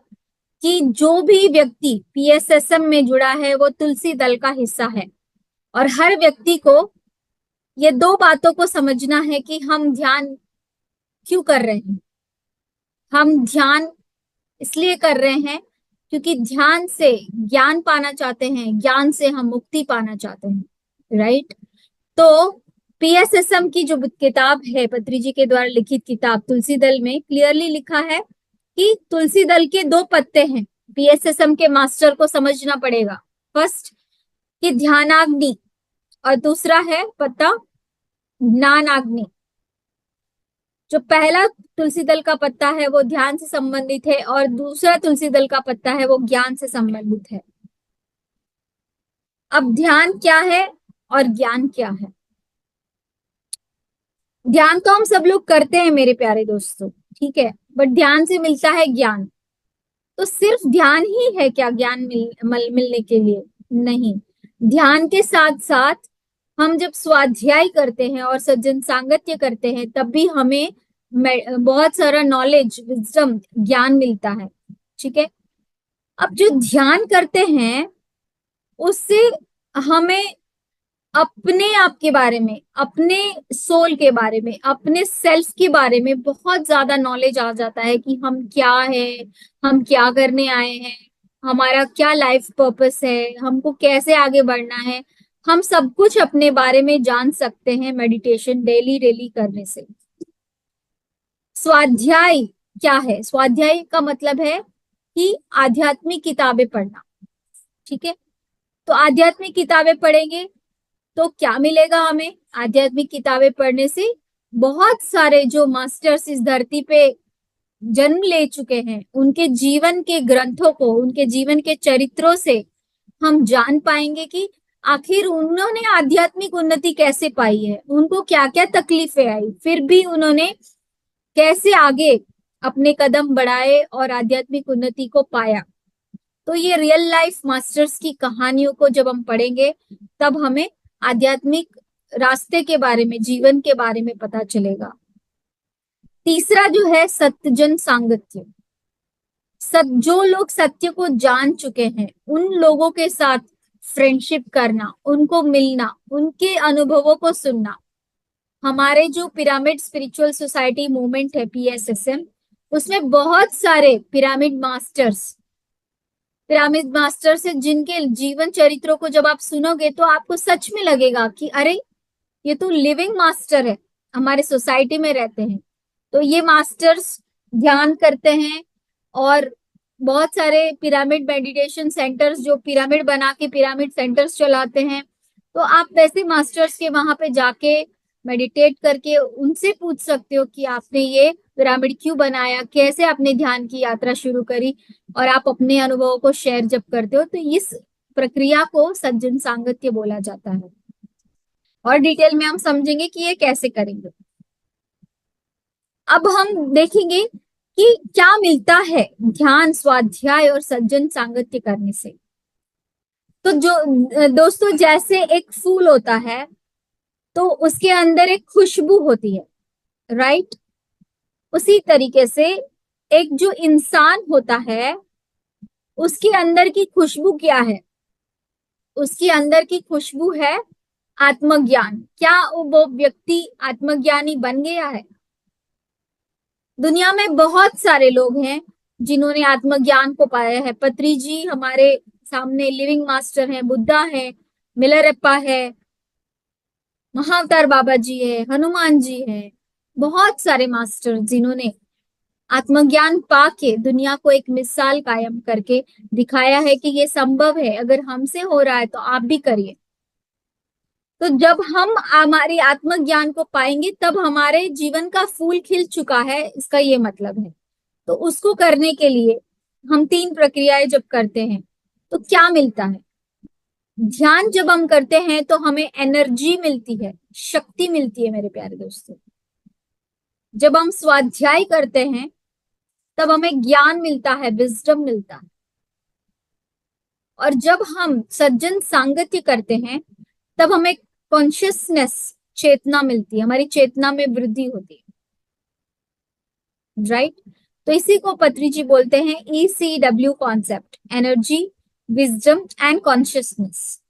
कि जो भी व्यक्ति PSSM में जुड़ा है वो तुलसी दल का हिस्सा है, और हर व्यक्ति को ये 2 बातों को समझना है कि हम ध्यान क्यों कर रहे हैं। हम ध्यान इसलिए कर रहे हैं क्योंकि ध्यान से ज्ञान पाना चाहते हैं, ज्ञान से हम मुक्ति पाना चाहते हैं, राइट। तो PSSM की जो किताब है, पत्री जी के द्वारा लिखित किताब तुलसी दल में क्लियरली लिखा है कि तुलसी दल के 2 पत्ते हैं। PSSM के मास्टर को समझना पड़ेगा, फर्स्ट कि ध्यानाग्नि, और दूसरा है पत्ता ज्ञानाग्नि। जो पहला तुलसी दल का पत्ता है वो ध्यान से संबंधित है, और दूसरा तुलसी दल का पत्ता है वो ज्ञान से संबंधित है। अब ध्यान क्या है और ज्ञान क्या है? ध्यान तो हम सब लोग करते हैं मेरे प्यारे दोस्तों, ठीक है, बट ध्यान से मिलता है ज्ञान। तो सिर्फ ध्यान ही है क्या ज्ञान मिलने के लिए? नहीं, ध्यान के साथ साथ हम जब स्वाध्याय करते हैं और सज्जन सांगत्य करते हैं, तब भी हमें बहुत सारा नॉलेज, विजडम, ज्ञान मिलता है, ठीक है। अब जो ध्यान करते हैं उससे हमें अपने आप के बारे में, अपने सोल के बारे में, अपने सेल्फ के बारे में बहुत ज्यादा नॉलेज आ जाता है कि हम क्या है, हम क्या करने आए हैं, हमारा क्या लाइफ पर्पस है, हमको कैसे आगे बढ़ना है। हम सब कुछ अपने बारे में जान सकते हैं मेडिटेशन डेली करने से। स्वाध्याय क्या है? स्वाध्याय का मतलब है कि आध्यात्मिक किताबें पढ़ना, ठीक है। तो आध्यात्मिक किताबें पढ़ेंगे तो क्या मिलेगा हमें? आध्यात्मिक किताबें पढ़ने से बहुत सारे जो मास्टर्स इस धरती पे जन्म ले चुके हैं, उनके जीवन के ग्रंथों को, उनके जीवन के चरित्रों से हम जान पाएंगे कि आखिर उन्होंने आध्यात्मिक उन्नति कैसे पाई है, उनको क्या क्या तकलीफें आई, फिर भी उन्होंने कैसे आगे अपने कदम बढ़ाए और आध्यात्मिक उन्नति को पाया। तो ये रियल लाइफ मास्टर्स की कहानियों को जब हम पढ़ेंगे तब हमें आध्यात्मिक रास्ते के बारे में, जीवन के बारे में पता चलेगा। तीसरा जो है सत्यजन सांगत्य। जो लोग सत्य को जान चुके हैं उन लोगों के साथ फ्रेंडशिप करना, उनको मिलना, उनके अनुभवों को सुनना। हमारे जो पिरामिड स्पिरिचुअल सोसाइटी मूवमेंट है PSSM, उसमें बहुत सारे पिरामिड मास्टर्स है जिनके जीवन चरित्रों को जब आप सुनोगे तो आपको सच में लगेगा कि अरे ये तो लिविंग मास्टर है, हमारे सोसाइटी में रहते हैं। तो ये मास्टर्स ध्यान करते हैं और बहुत सारे पिरामिड मेडिटेशन सेंटर्स, जो पिरामिड बना के पिरामिड सेंटर्स चलाते हैं, तो आप वैसे मास्टर्स के वहां पे जाके मेडिटेट करके उनसे पूछ सकते हो कि आपने ये पिरामिड क्यों बनाया, कैसे आपने ध्यान की यात्रा शुरू करी, और आप अपने अनुभवों को शेयर जब करते हो तो इस प्रक्रिया को सज्जन सांगत्य बोला जाता है। और डिटेल में हम समझेंगे कि ये कैसे करेंगे। अब हम देखेंगे कि क्या मिलता है ध्यान, स्वाध्याय और सज्जन सांगत्य करने से। तो जो दोस्तों, जैसे एक फूल होता है तो उसके अंदर एक खुशबू होती है, राइट। उसी तरीके से एक जो इंसान होता है उसके अंदर की खुशबू क्या है? उसके अंदर की खुशबू है आत्मज्ञान। क्या वो व्यक्ति आत्मज्ञानी बन गया है? दुनिया में बहुत सारे लोग हैं जिन्होंने आत्मज्ञान को पाया है। पत्री जी हमारे सामने लिविंग मास्टर हैं, बुद्धा है, मिलरप्पा है, महाअवतार बाबा जी है, हनुमान जी है, बहुत सारे मास्टर जिन्होंने आत्मज्ञान पाके दुनिया को एक मिसाल कायम करके दिखाया है कि ये संभव है, अगर हमसे हो रहा है तो आप भी करिए। तो जब हम हमारी आत्मज्ञान को पाएंगे तब हमारे जीवन का फूल खिल चुका है, इसका ये मतलब है। तो उसको करने के लिए हम 3 प्रक्रियाएं जब करते हैं तो क्या मिलता है? ध्यान जब हम करते हैं तो हमें एनर्जी मिलती है, शक्ति मिलती है मेरे प्यारे दोस्तों। जब हम स्वाध्याय करते हैं तब हमें ज्ञान मिलता है, विजडम मिलता है। और जब हम सज्जन सांगत्य करते हैं तब हमें कॉन्शियसनेस, चेतना मिलती है, हमारी चेतना में वृद्धि होती है, राइट। तो इसी को पत्री जी बोलते हैं ECW concept, energy, wisdom and consciousness.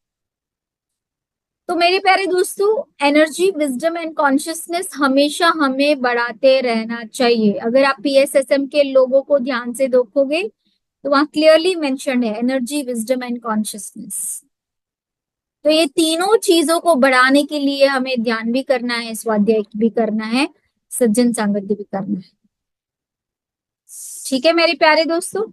तो मेरे प्यारे दोस्तों, एनर्जी, विजडम एंड कॉन्शियसनेस हमेशा हमें बढ़ाते रहना चाहिए। अगर आप PSSM के लोगों को ध्यान से देखोगे तो वहां क्लियरली मेंशन है एनर्जी, विजडम एंड कॉन्शियसनेस। तो ये तीनों चीजों को बढ़ाने के लिए हमें ध्यान भी करना है, स्वाध्याय भी करना है, सज्जन सांगत्य भी करना है। ठीक है मेरे प्यारे दोस्तों,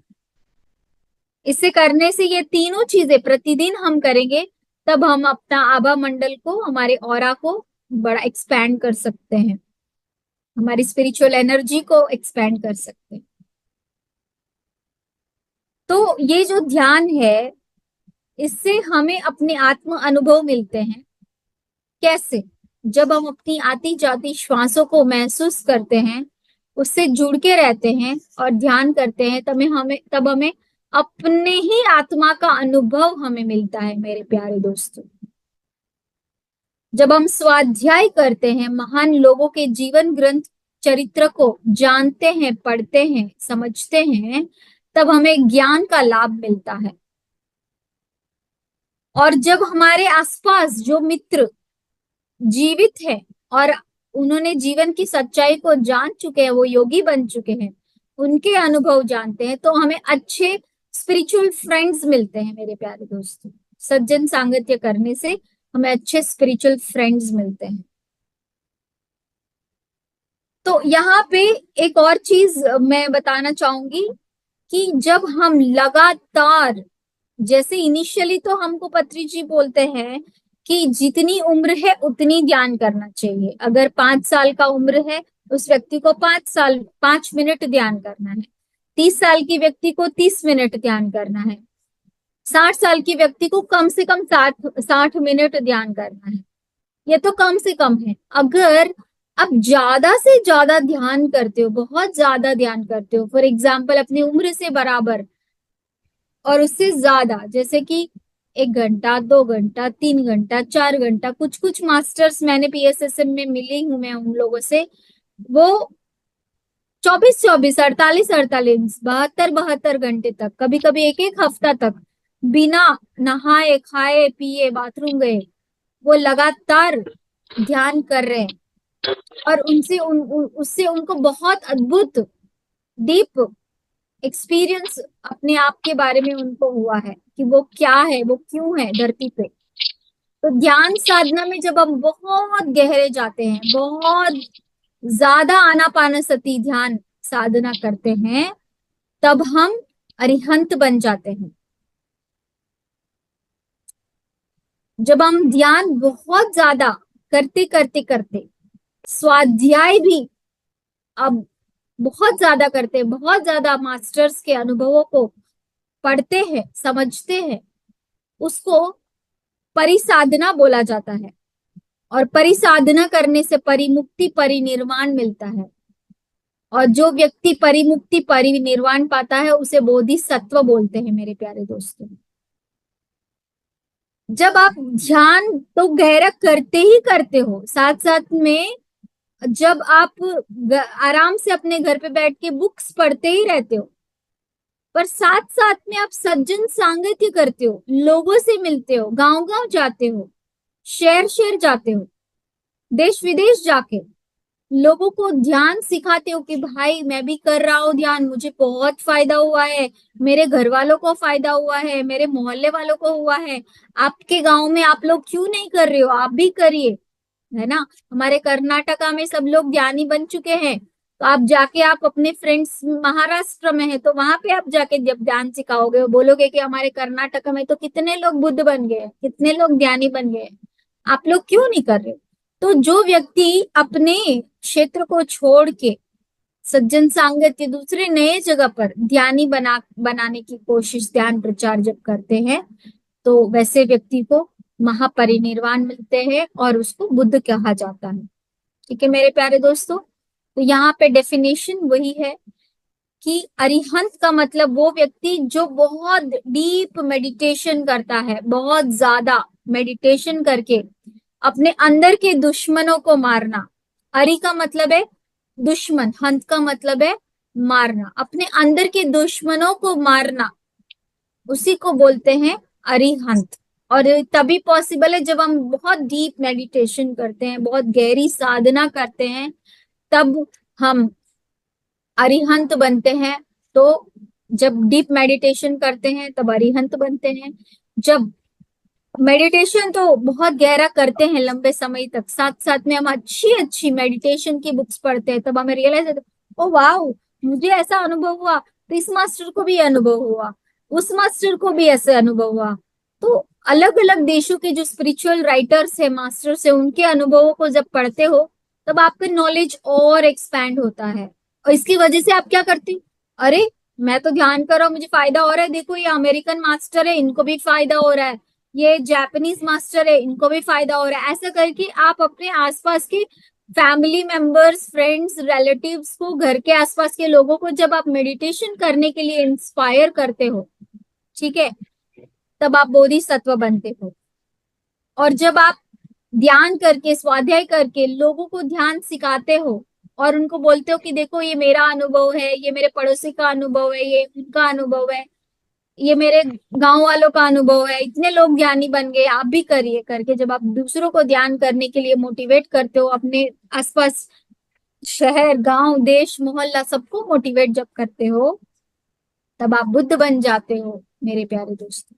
इसे करने से ये तीनों चीजें प्रतिदिन हम करेंगे तब हम अपना आभा मंडल को, हमारे ऑरा को बड़ा एक्सपैंड कर सकते हैं, हमारी स्पिरिचुअल एनर्जी को एक्सपैंड कर सकते हैं। तो ये जो ध्यान है इससे हमें अपने आत्म अनुभव मिलते हैं। कैसे? जब हम अपनी आती जाती श्वासों को महसूस करते हैं, उससे जुड़ के रहते हैं और ध्यान करते हैं, तब हमें अपने ही आत्मा का अनुभव हमें मिलता है मेरे प्यारे दोस्तों। जब हम स्वाध्याय करते हैं, महान लोगों के जीवन ग्रंथ, चरित्र को जानते हैं, पढ़ते हैं, समझते हैं, तब हमें ज्ञान का लाभ मिलता है। और जब हमारे आसपास जो मित्र जीवित है और उन्होंने जीवन की सच्चाई को जान चुके हैं, वो योगी बन चुके हैं, उनके अनुभव जानते हैं, तो हमें अच्छे स्पिरिचुअल फ्रेंड्स मिलते हैं मेरे प्यारे दोस्तों। सज्जन सांगत्य करने से हमें अच्छे स्पिरिचुअल फ्रेंड्स मिलते हैं। तो यहाँ पे एक और चीज मैं बताना चाहूंगी कि जब हम लगातार, जैसे इनिशियली तो हमको पत्री जी बोलते हैं कि जितनी उम्र है उतनी ध्यान करना चाहिए। अगर 5 साल का उम्र है उस व्यक्ति को 5 मिनट ध्यान करना है, 30 साल की व्यक्ति को 30 मिनट ध्यान करना है, 60 साल की व्यक्ति को कम से कम 60 मिनट ध्यान करना है। ये तो कम से कम है। अगर आप ज्यादा से ज्यादा ध्यान करते हो, बहुत ज्यादा ध्यान करते हो, फॉर एग्जाम्पल अपनी उम्र से बराबर और उससे ज्यादा, जैसे कि 1 घंटा, 2 घंटा, 3 घंटा, 4 घंटा, कुछ मास्टर्स मैंने PSSM में मिली हूं मैं उन लोगों से, वो 24, 48, 72 घंटे तक, कभी कभी एक हफ्ता तक बिना नहाए, खाए, पिए, बाथरूम गए, वो लगातार ध्यान कर रहे हैं। और उससे उनको बहुत अद्भुत डीप एक्सपीरियंस अपने आप के बारे में उनको हुआ है कि वो क्या है, वो क्यों है धरती पे। तो ध्यान साधना में जब हम बहुत गहरे जाते हैं, बहुत ज्यादा आनापानसती ध्यान साधना करते हैं, तब हम अरिहंत बन जाते हैं। जब हम ध्यान बहुत ज्यादा करते करते करते, स्वाध्याय भी अब बहुत ज्यादा करते हैं, बहुत ज्यादा मास्टर्स के अनुभवों को पढ़ते हैं, समझते हैं, उसको परिसाधना बोला जाता है। और परिसाधना करने से परिमुक्ति, परिनिर्वाण मिलता है। और जो व्यक्ति परिमुक्ति, परिनिर्वाण पाता है उसे बोधिसत्व बोलते हैं मेरे प्यारे दोस्तों। जब आप ध्यान तो गहरा करते ही करते हो, साथ साथ में जब आप आराम से अपने घर पे बैठ के बुक्स पढ़ते ही रहते हो, पर साथ साथ में आप सज्जन सांगत्य करते हो, लोगों से मिलते हो, गांव-गांव जाते हो, शहर जाते हो, देश विदेश जाके लोगों को ध्यान सिखाते हो कि भाई मैं भी कर रहा हूँ ध्यान, मुझे बहुत फायदा हुआ है, मेरे घर वालों को फायदा हुआ है, मेरे मोहल्ले वालों को हुआ है, आपके गांव में आप लोग क्यों नहीं कर रहे हो, आप भी करिए। है ना। हमारे कर्नाटका में सब लोग ज्ञानी बन चुके हैं, तो आप जाके आप अपने फ्रेंड्स महाराष्ट्र में है तो वहां पे आप जाके जब ध्यान सिखाओगे, वो बोलोगे कि हमारे कर्नाटक में तो कितने लोग बुद्ध बन गए, कितने लोग ज्ञानी बन गए, आप लोग क्यों नहीं कर रहे। तो जो व्यक्ति अपने क्षेत्र को छोड़ के सज्जन सांगत्य दूसरे नए जगह पर ध्यानी बनाने की कोशिश, ध्यान प्रचार जब करते हैं, तो वैसे व्यक्ति को महापरिनिर्वाण मिलते हैं और उसको बुद्ध कहा जाता है। ठीक है मेरे प्यारे दोस्तों, तो यहाँ पे डेफिनेशन वही है कि अरिहंत का मतलब वो व्यक्ति जो बहुत डीप मेडिटेशन करता है, बहुत ज्यादा मेडिटेशन करके अपने अंदर के दुश्मनों को मारना। अरि का मतलब है दुश्मन, हंत का मतलब है मारना, अपने अंदर के दुश्मनों को मारना, उसी को बोलते हैं अरिहंत। और तभी पॉसिबल है जब हम बहुत डीप मेडिटेशन करते हैं, बहुत गहरी साधना करते हैं, तब हम अरिहंत बनते हैं। तो जब डीप मेडिटेशन करते हैं तब अरिहंत बनते हैं। जब मेडिटेशन तो बहुत गहरा करते हैं लंबे समय तक, साथ साथ में हम अच्छी अच्छी मेडिटेशन की बुक्स पढ़ते हैं, तब हमें रियलाइज होता है, ओ वाह, मुझे ऐसा अनुभव हुआ, तो इस मास्टर को भी अनुभव हुआ, उस मास्टर को भी ऐसे अनुभव हुआ। तो अलग अलग देशों के जो स्पिरिचुअल राइटर्स है, मास्टर्स है, उनके अनुभवों को जब पढ़ते हो तब आपका नॉलेज और एक्सपैंड होता है। और इसकी वजह से आप क्या करते हो, अरे मैं तो ध्यान कर रहा हूँ, मुझे फायदा हो रहा है, देखो ये अमेरिकन मास्टर है, इनको भी फायदा हो रहा है, ये जापानीज मास्टर है, इनको भी फायदा हो रहा है। ऐसा करके आप अपने आसपास के फैमिली मेंबर्स, फ्रेंड्स, रिलेटिव्स को, घर के आसपास के लोगों को जब आप मेडिटेशन करने के लिए इंस्पायर करते हो, ठीक है, तब आप बोधिसत्व बनते हो। और जब आप ध्यान करके, स्वाध्याय करके लोगों को ध्यान सिखाते हो और उनको बोलते हो कि देखो ये मेरा अनुभव है, ये मेरे पड़ोसी का अनुभव है, ये उनका अनुभव है, ये मेरे गांव वालों का अनुभव है, इतने लोग ज्ञानी बन गए, आप भी करिए, करके जब आप दूसरों को ध्यान करने के लिए मोटिवेट करते हो, अपने आसपास शहर, गांव, देश, मोहल्ला सबको मोटिवेट जब करते हो, तब आप बुद्ध बन जाते हो मेरे प्यारे दोस्तों।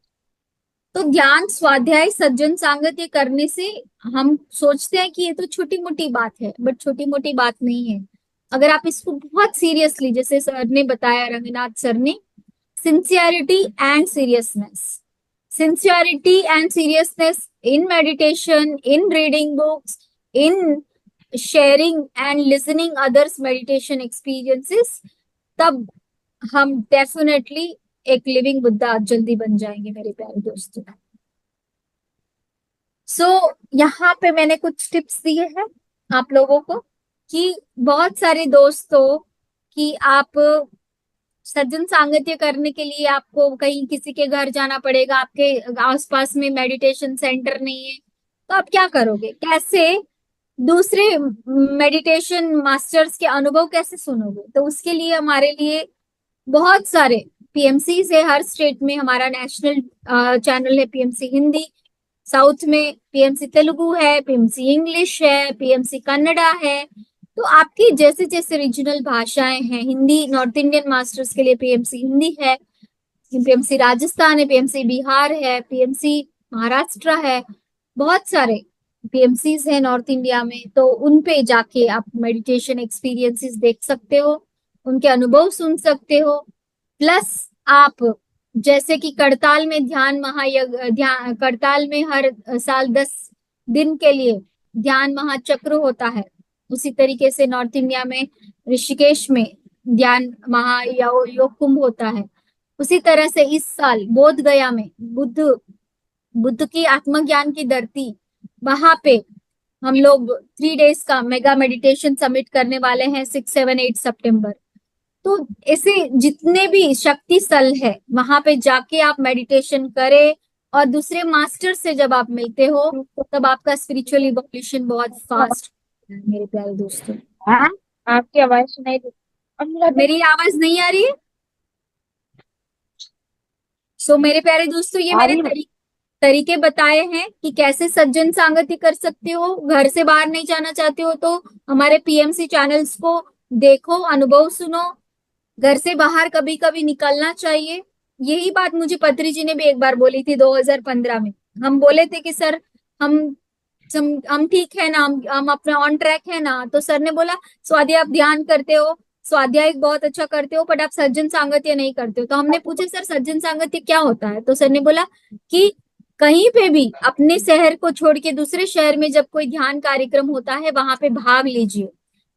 तो ध्यान, स्वाध्याय, सज्जन सांगत्य करने से हम सोचते हैं कि ये तो छोटी मोटी बात है, बट छोटी मोटी बात नहीं है। अगर आप इसको बहुत सीरियसली, जैसे सर ने बताया, रंगनाथ सर ने, sincerity and seriousness, sincerity and seriousness in meditation, in reading books, in sharing and listening others meditation experiences, तब हम डेफिनेटली एक लिविंग बुद्धा जल्दी बन जाएंगे मेरे प्यारे दोस्तों। यहाँ पे मैंने कुछ टिप्स दिए हैं आप लोगों को कि बहुत सारे दोस्तों कि आप सज्जन सांगत्य करने के लिए आपको कहीं किसी के घर जाना पड़ेगा, आपके आसपास में मेडिटेशन सेंटर नहीं है, तो आप क्या करोगे, कैसे दूसरे मेडिटेशन मास्टर्स के अनुभव कैसे सुनोगे। तो उसके लिए हमारे लिए बहुत सारे पीएमसी है, हर स्टेट में हमारा नेशनल चैनल है पीएमसी हिंदी, साउथ में पीएमसी तेलुगु है, पीएमसी इंग्लिश है, पीएमसी कन्नड़ा है। तो आपकी जैसे जैसे रीजनल भाषाएं हैं, हिंदी नॉर्थ इंडियन मास्टर्स के लिए पीएमसी हिंदी है, पीएमसी राजस्थान है, पीएमसी बिहार है, पीएमसी महाराष्ट्र है, बहुत सारे पीएमसीज है नॉर्थ इंडिया में। तो उन पे जाके आप मेडिटेशन एक्सपीरियंसेस देख सकते हो, उनके अनुभव सुन सकते हो। प्लस आप जैसे कि करताल में ध्यान महायज्ञ, ध्यान करताल में हर साल 10 दिन के लिए ध्यान महाचक्र होता है, उसी तरीके से नॉर्थ इंडिया में ऋषिकेश में ध्यान महायोग कुंभ होता है। उसी तरह से इस साल बोध गया में बुद्ध की आत्मज्ञान की धरती, वहां पे हम लोग 3 डेज का मेगा मेडिटेशन समिट करने वाले हैं 6, 7, 8 सितंबर। तो ऐसे जितने भी शक्ति स्थल है वहां पे जाके आप मेडिटेशन करें, और दूसरे मास्टर से जब आप मिलते हो तब आपका स्पिरिचुअल इवोल्यूशन बहुत फास्ट है मेरे प्यारे दोस्तों। हाँ, आपकी आवाज सुनाई दे, मेरी आवाज नहीं आ रही है? मेरे प्यारे दोस्तों, ये मैंने तरीके बताए हैं कि कैसे सज्जन सांगत्य कर सकते हो। घर से बाहर नहीं जाना चाहते हो तो हमारे पीएमसी चैनल्स को देखो, अनुभव सुनो। घर से बाहर कभी कभी निकलना चाहिए। यही बात मुझे पत्री जी ने भी एक बार बोली थी 2015 में। हम बोले थे कि सर हम हम ठीक है ना, हम अपने ऑन ट्रैक है ना। तो सर ने बोला स्वाध्याय आप ध्यान करते हो, स्वाध्याय बहुत अच्छा करते हो, बट आप सज्जन सांगत्य नहीं करते हो। तो हमने पूछा सर सज्जन सांगत्य क्या होता है? तो सर ने बोला कि कहीं पे भी अपने शहर को छोड़ के दूसरे शहर में जब कोई ध्यान कार्यक्रम होता है वहां पे भाग लीजिए,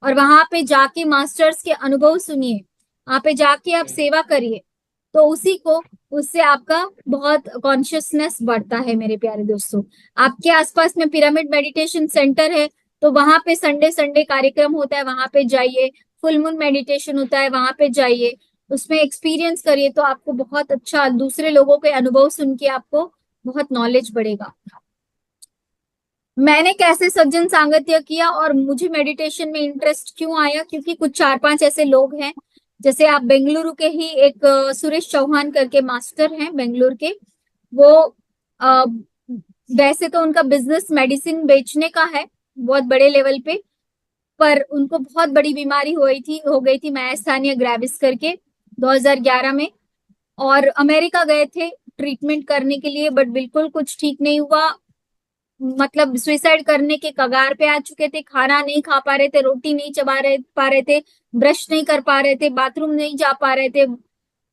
और वहां पे जाके मास्टर्स के अनुभव सुनिए, वहां पे जाके आप सेवा करिए। तो उसी को उससे आपका बहुत कॉन्शियसनेस बढ़ता है मेरे प्यारे दोस्तों। आपके आसपास में पिरामिड मेडिटेशन सेंटर है, तो वहां पे संडे संडे कार्यक्रम होता है, वहां पे जाइए। फुल मून मेडिटेशन होता है, वहां पे जाइए, उसमें एक्सपीरियंस करिए। तो आपको बहुत अच्छा, दूसरे लोगों के अनुभव सुन के आपको बहुत नॉलेज बढ़ेगा। मैंने कैसे सज्जन सांगत्य किया और मुझे मेडिटेशन में इंटरेस्ट क्यों आया, क्योंकि कुछ 4-5 ऐसे लोग हैं, जैसे आप बेंगलुरु के ही एक सुरेश चौहान करके मास्टर हैं बेंगलुरु के। वो अ, वैसे तो उनका बिजनेस मेडिसिन बेचने का है बहुत बड़े लेवल पे, पर उनको बहुत बड़ी बीमारी हो गई थी मायस्थानिया ग्रेविस करके 2011 में, और अमेरिका गए थे ट्रीटमेंट करने के लिए, बट बिल्कुल कुछ ठीक नहीं हुआ। मतलब सुइसाइड करने के कगार पे आ चुके थे, खाना नहीं खा पा रहे थे, रोटी नहीं चबा पा रहे थे, ब्रश नहीं कर पा रहे थे, बाथरूम नहीं जा पा रहे थे,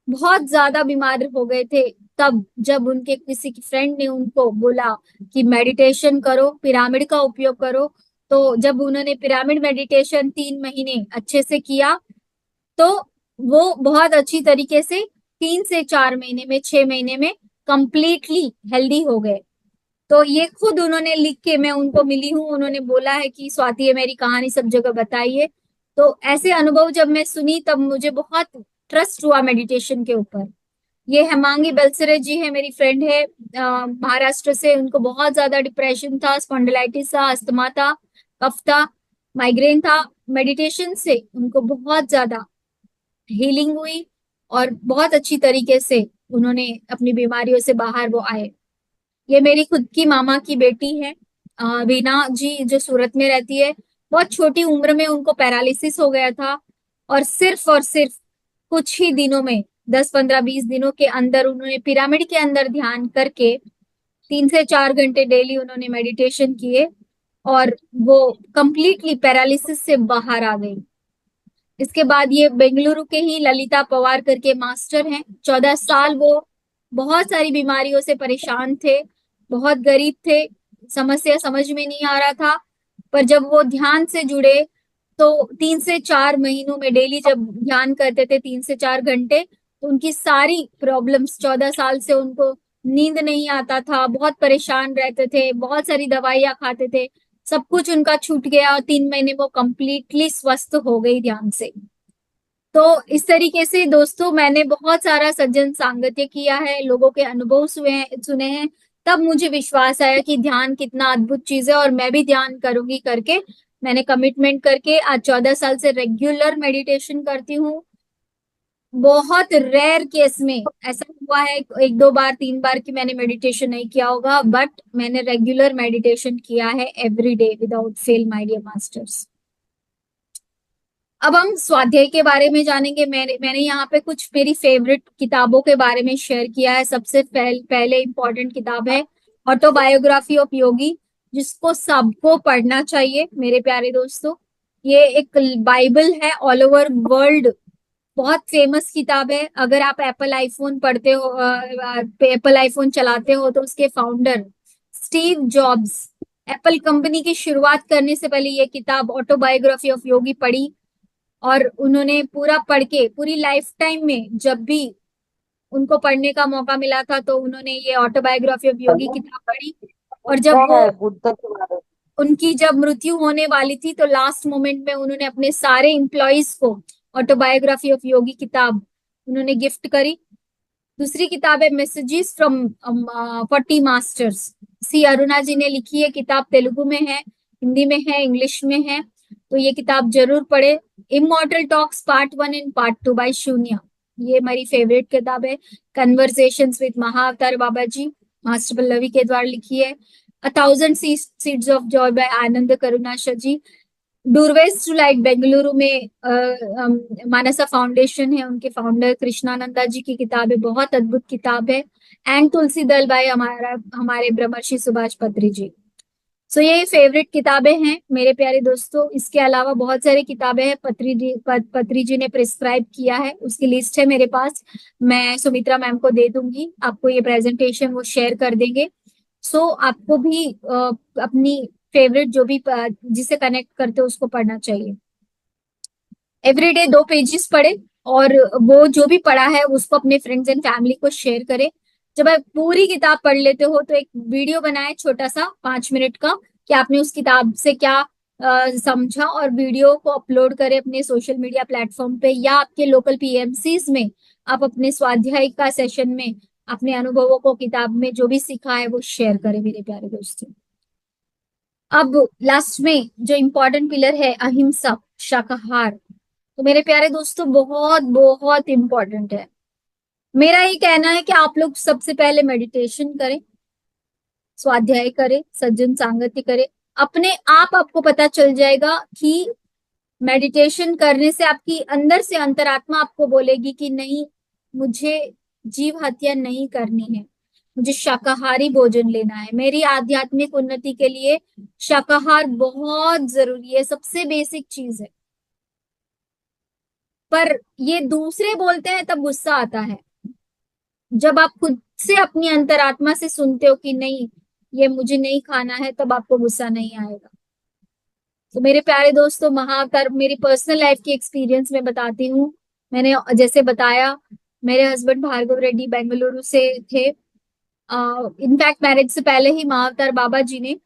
बहुत ज्यादा बीमार हो गए थे। तब जब उनके किसी की फ्रेंड ने उनको बोला कि मेडिटेशन करो, पिरामिड का उपयोग करो, तो जब उन्होंने पिरामिड मेडिटेशन 3 महीने अच्छे से किया, तो वो बहुत अच्छी तरीके से 3 से 4 महीने में, 6 महीने में कंप्लीटली हेल्दी हो गए। तो ये खुद उन्होंने लिख के, मैं उनको मिली हूँ, उन्होंने बोला है कि स्वाति है मेरी कहानी सब जगह बताइए। तो ऐसे अनुभव जब मैं सुनी तब मुझे बहुत ट्रस्ट हुआ मेडिटेशन के ऊपर। ये हेमांगी बेलसरे जी है, मेरी फ्रेंड है, महाराष्ट्र से। उनको बहुत ज्यादा डिप्रेशन था, स्पॉन्डिलाइटिस था, अस्थमा था, कफ था, माइग्रेन था। मेडिटेशन से उनको बहुत ज्यादा हीलिंग हुई और बहुत अच्छी तरीके से उन्होंने अपनी बीमारियों से बाहर वो आए। ये मेरी खुद की मामा की बेटी है, वीना जी, जो सूरत में रहती है। बहुत छोटी उम्र में उनको पैरालिसिस हो गया था, और सिर्फ कुछ ही दिनों में, 10-15-20 दिनों के अंदर उन्होंने पिरामिड के अंदर ध्यान करके 3 से 4 घंटे डेली उन्होंने मेडिटेशन किए, और वो कंप्लीटली पैरालिसिस से बाहर आ गई। इसके बाद ये बेंगलुरु के ही ललिता पवार करके मास्टर हैं। 14 साल वो बहुत सारी बीमारियों से परेशान थे, बहुत गरीब थे, समस्या समझ में नहीं आ रहा था। पर जब वो ध्यान से जुड़े, तो 3 से 4 महीनों में डेली जब ध्यान करते थे 3 से 4 घंटे, तो उनकी सारी प्रॉब्लम्स, 14 साल से उनको नींद नहीं आता था, बहुत परेशान रहते थे, बहुत सारी दवाइयां खाते थे, सब कुछ उनका छूट गया, और 3 महीने वो कंप्लीटली स्वस्थ हो गई ध्यान से। तो इस तरीके से दोस्तों मैंने बहुत सारा सज्जन सांगत्य किया है, लोगों के अनुभव सुने हैं, तब मुझे विश्वास आया कि ध्यान कितना अद्भुत चीज है, और मैं भी ध्यान करूंगी करके मैंने कमिटमेंट करके आज 14 साल से रेगुलर मेडिटेशन करती हूँ। बहुत रेयर केस में ऐसा हुआ है, 1-2 बार 3 बार की मैंने मेडिटेशन नहीं किया होगा, बट मैंने रेगुलर मेडिटेशन किया है every day without fail my dear masters. अब हम स्वाध्याय के बारे में जानेंगे। मैंने यहाँ पे कुछ मेरी फेवरेट किताबों के बारे में शेयर किया है। सबसे पहले इम्पोर्टेंट किताब है ऑटोबायोग्राफी ऑफ योगी, जिसको सबको पढ़ना चाहिए मेरे प्यारे दोस्तों। ये एक बाइबल है ऑल ओवर वर्ल्ड, बहुत फेमस किताब है। अगर आप एप्पल आईफोन पढ़ते हो, एप्पल आईफोन चलाते हो, तो उसके founder Steve jobs Apple company की शुरुआत करने से पहले ये किताब ऑटोबायोग्राफी ऑफ योगी पढ़ी, और उन्होंने पूरा पढ़ के पूरी लाइफ टाइम में जब भी उनको पढ़ने का मौका मिला था, तो उन्होंने ये ऑटोबायोग्राफी ऑफ योगी किताब पढ़ी। और जब वो उनकी जब मृत्यु होने वाली थी, तो लास्ट मोमेंट में उन्होंने अपने सारे एम्प्लॉयज को ऑटोबायोग्राफी ऑफ योगी किताब उन्होंने गिफ्ट करी। दूसरी किताब है मैसेजेस फ्रॉम 40 मास्टर्स, सी अरुणा जी ने लिखी है। किताब तेलुगु में है, हिंदी में है, इंग्लिश में है, तो ये किताब जरूर पढ़े। Immortal talks part 1 and part 2 by Shunya, ये मेरी फेवरेट किताब है। Conversations with Mahavatar Baba ji, master Pallavi के द्वारा लिखी है। A Thousand Seeds of Joy by Anand Karunasha ji. Doorways to light Bengaluru में मानसा फाउंडेशन है, उनके फाउंडर कृष्णानंदा जी की किताब है, बहुत अद्भुत किताब है। एंड तुलसी दल बाय हमारे ब्रह्मर्षि सुभाष पत्री जी। सो ये फेवरेट किताबें हैं मेरे प्यारे दोस्तों। इसके अलावा बहुत सारी किताबें हैं पत्री जी ने प्रिस्क्राइब किया है, उसकी लिस्ट है मेरे पास। मैं सुमित्रा मैम को दे दूंगी, आपको ये प्रेजेंटेशन वो शेयर कर देंगे। सो आपको भी अपनी फेवरेट जो भी जिसे कनेक्ट करते हो उसको पढ़ना चाहिए। एवरीडे 2 पेजेस पढ़े और वो जो भी पढ़ा है उसको अपने फ्रेंड्स एंड फैमिली को शेयर करें। जब आप पूरी किताब पढ़ लेते हो तो एक वीडियो बनाए छोटा सा 5 मिनट का कि आपने उस किताब से क्या समझा, और वीडियो को अपलोड करें अपने सोशल मीडिया प्लेटफॉर्म पे या आपके लोकल पीएमसीज में। आप अपने स्वाध्याय का सेशन में अपने अनुभवों को, किताब में जो भी सीखा है वो शेयर करें मेरे प्यारे दोस्तों। अब लास्ट में जो इम्पोर्टेंट पिलर है अहिंसा, शाकाहार, तो मेरे प्यारे दोस्तों बहुत बहुत इम्पोर्टेंट है। मेरा ये कहना है कि आप लोग सबसे पहले मेडिटेशन करें, स्वाध्याय करें, सज्जन सांगत्य करें। अपने आप आपको पता चल जाएगा कि मेडिटेशन करने से आपकी अंदर से अंतरात्मा आपको बोलेगी कि नहीं, मुझे जीव हत्या नहीं करनी है, मुझे शाकाहारी भोजन लेना है। मेरी आध्यात्मिक उन्नति के लिए शाकाहार बहुत जरूरी है, सबसे बेसिक चीज है। पर ये दूसरे बोलते हैं तब गुस्सा आता है। जब आप खुद से अपनी अंतरात्मा से सुनते हो कि नहीं ये मुझे नहीं खाना है, तब आपको गुस्सा नहीं आएगा। तो मेरे प्यारे दोस्तों, महाअवतार मेरी पर्सनल लाइफ की एक्सपीरियंस में बताती हूँ। मैंने जैसे बताया, मेरे हस्बैंड भार्गव रेड्डी बेंगलुरु से थे। इनफैक्ट मैरिज से पहले ही महाअवतार बाबा जी ने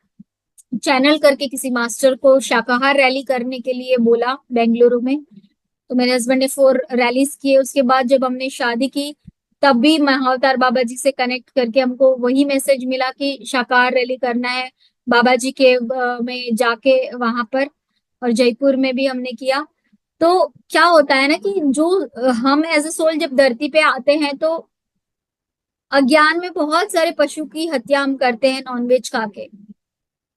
चैनल करके किसी मास्टर को शाकाहार रैली करने के लिए बोला बेंगलुरु में। तो मेरे हस्बैंड ने 4 रैलीज किए। उसके बाद जब हमने शादी की तब भी महाअवतार बाबा जी से कनेक्ट करके हमको वही मैसेज मिला कि शाकाहार रैली करना है बाबा जी के में जाके वहां पर, और जयपुर में भी हमने किया। तो क्या होता है ना कि जो हम एज ए सोल जब धरती पे आते हैं तो अज्ञान में बहुत सारे पशु की हत्या हम करते हैं नॉनवेज खा के।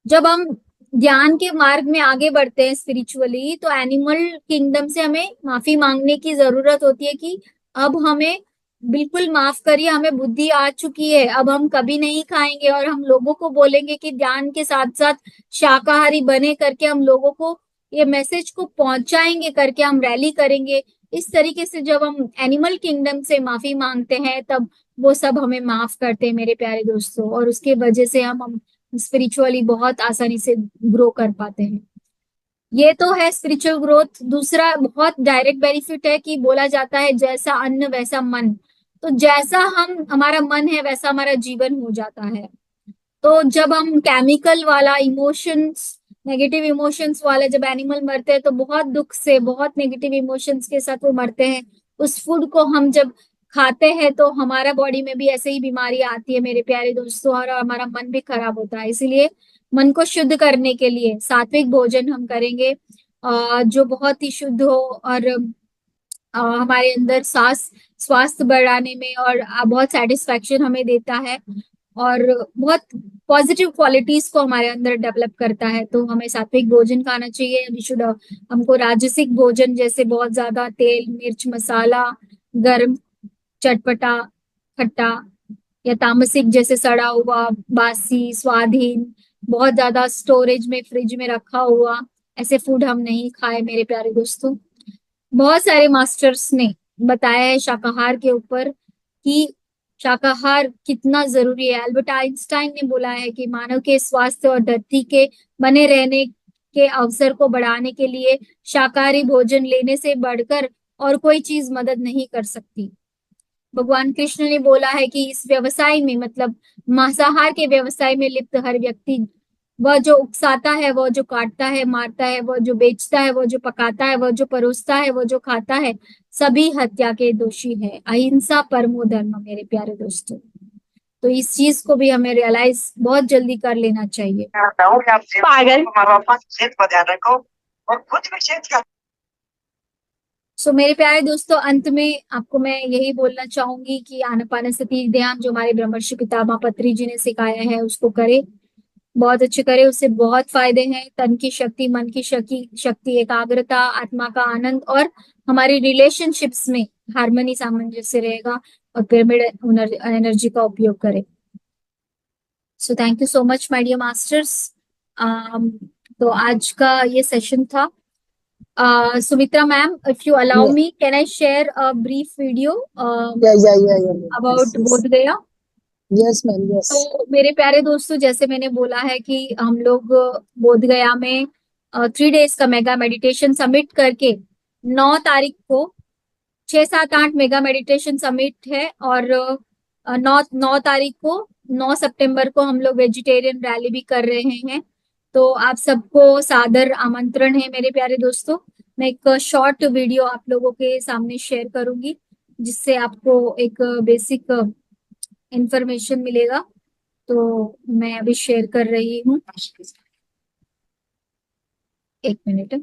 जब हम ज्ञान के मार्ग में आगे बढ़ते हैं स्पिरिचुअली, तो एनिमल किंगडम से हमें माफी मांगने की जरूरत होती है कि अब हमें बिल्कुल माफ करिए, हमें बुद्धि आ चुकी है, अब हम कभी नहीं खाएंगे। और हम लोगों को बोलेंगे कि ज्ञान के साथ साथ शाकाहारी बने करके हम लोगों को ये मैसेज को पहुंचाएंगे, करके हम रैली करेंगे। इस तरीके से जब हम एनिमल किंगडम से माफी मांगते हैं तब वो सब हमें माफ करते हैं मेरे प्यारे दोस्तों, और उसके वजह से हम स्पिरिचुअली बहुत आसानी से ग्रो कर पाते हैं। ये तो है स्पिरिचुअल ग्रोथ। दूसरा बहुत डायरेक्ट बेनिफिट है कि बोला जाता है जैसा अन्न वैसा मन। तो जैसा हमारा मन है वैसा हमारा जीवन हो जाता है। तो जब हम केमिकल वाला इमोशंस, नेगेटिव इमोशंस वाले जब एनिमल मरते हैं तो बहुत दुख से, बहुत नेगेटिव इमोशंस के साथ वो मरते हैं। उस फूड को हम जब खाते हैं तो हमारा बॉडी में भी ऐसे ही बीमारी आती है मेरे प्यारे दोस्तों, और हमारा मन भी खराब होता है। इसीलिए मन को शुद्ध करने के लिए सात्विक भोजन हम करेंगे जो बहुत ही शुद्ध हो और हमारे अंदर स्वास्थ्य बढ़ाने में और बहुत सेटिस्फेक्शन हमें देता है और बहुत पॉजिटिव क्वालिटीज को हमारे अंदर डेवलप करता है। तो हमें सात्विक भोजन खाना चाहिए। हमको राजसिक भोजन जैसे बहुत ज्यादा तेल मिर्च मसाला, गर्म, चटपटा, खट्टा, या तामसिक जैसे सड़ा हुआ, बासी, स्वादहीन, बहुत ज्यादा स्टोरेज में फ्रिज में रखा हुआ, ऐसे फूड हम नहीं खाए मेरे प्यारे दोस्तों। बहुत सारे मास्टर्स ने बताया है शाकाहार के ऊपर कि शाकाहार कितना जरूरी है। एल्बर्ट आइंस्टाइन ने बोला है कि मानव के स्वास्थ्य और धरती के बने रहने के अवसर को बढ़ाने के लिए शाकाहारी भोजन लेने से बढ़कर और कोई चीज मदद नहीं कर सकती। भगवान कृष्ण ने बोला है कि इस व्यवसाय में, मतलब मांसाहार के व्यवसाय में लिप्त हर व्यक्ति, वह जो उकसाता है, वह जो काटता है, मारता है, वह जो बेचता है, वह जो पकाता है, वह जो परोसता है, वह जो खाता है, सभी हत्या के दोषी है। अहिंसा परमो धर्म मेरे प्यारे दोस्तों। तो इस चीज को भी हमें रियलाइज बहुत जल्दी कर लेना चाहिए। सो मेरे प्यारे दोस्तों, अंत में आपको मैं यही बोलना चाहूंगी कि आनापानसति ध्यान जो हमारे ब्रह्मर्षि पितामह पत्री जी ने सिखाया है उसको करें, बहुत अच्छे करें। उससे बहुत फायदे हैं। तन की शक्ति, मन की शक्ति, एकाग्रता, आत्मा का आनंद और हमारी रिलेशनशिप्स में हार्मनी, सामंजस्य रहेगा। और पिरामिड एनर्जी का उपयोग करें। So thank you so much my dear masters. तो आज का ये सेशन था। Sumitra ma'am, if you allow me, can I share a brief video Yeah. About Bodh Gaya? Yes, ma'am. Yes. तो मेरे प्यारे दोस्तों, जैसे मैंने बोला है कि हम लोग बोध गया में 3 डेज का मेगा मेडिटेशन समिट करके 9 तारीख को 6, 7, 8 मेगा मेडिटेशन समिट है, और 9 तारीख को 9 सितंबर को हम लोग वेजिटेरियन रैली भी कर रहे हैं। तो आप सबको सादर आमंत्रण है मेरे प्यारे दोस्तों। मैं एक शॉर्ट वीडियो आप लोगों के सामने शेयर करूंगी, जिससे आपको एक बेसिक इंफॉर्मेशन मिलेगा। तो मैं अभी शेयर कर रही हूँ, 1 मिनट,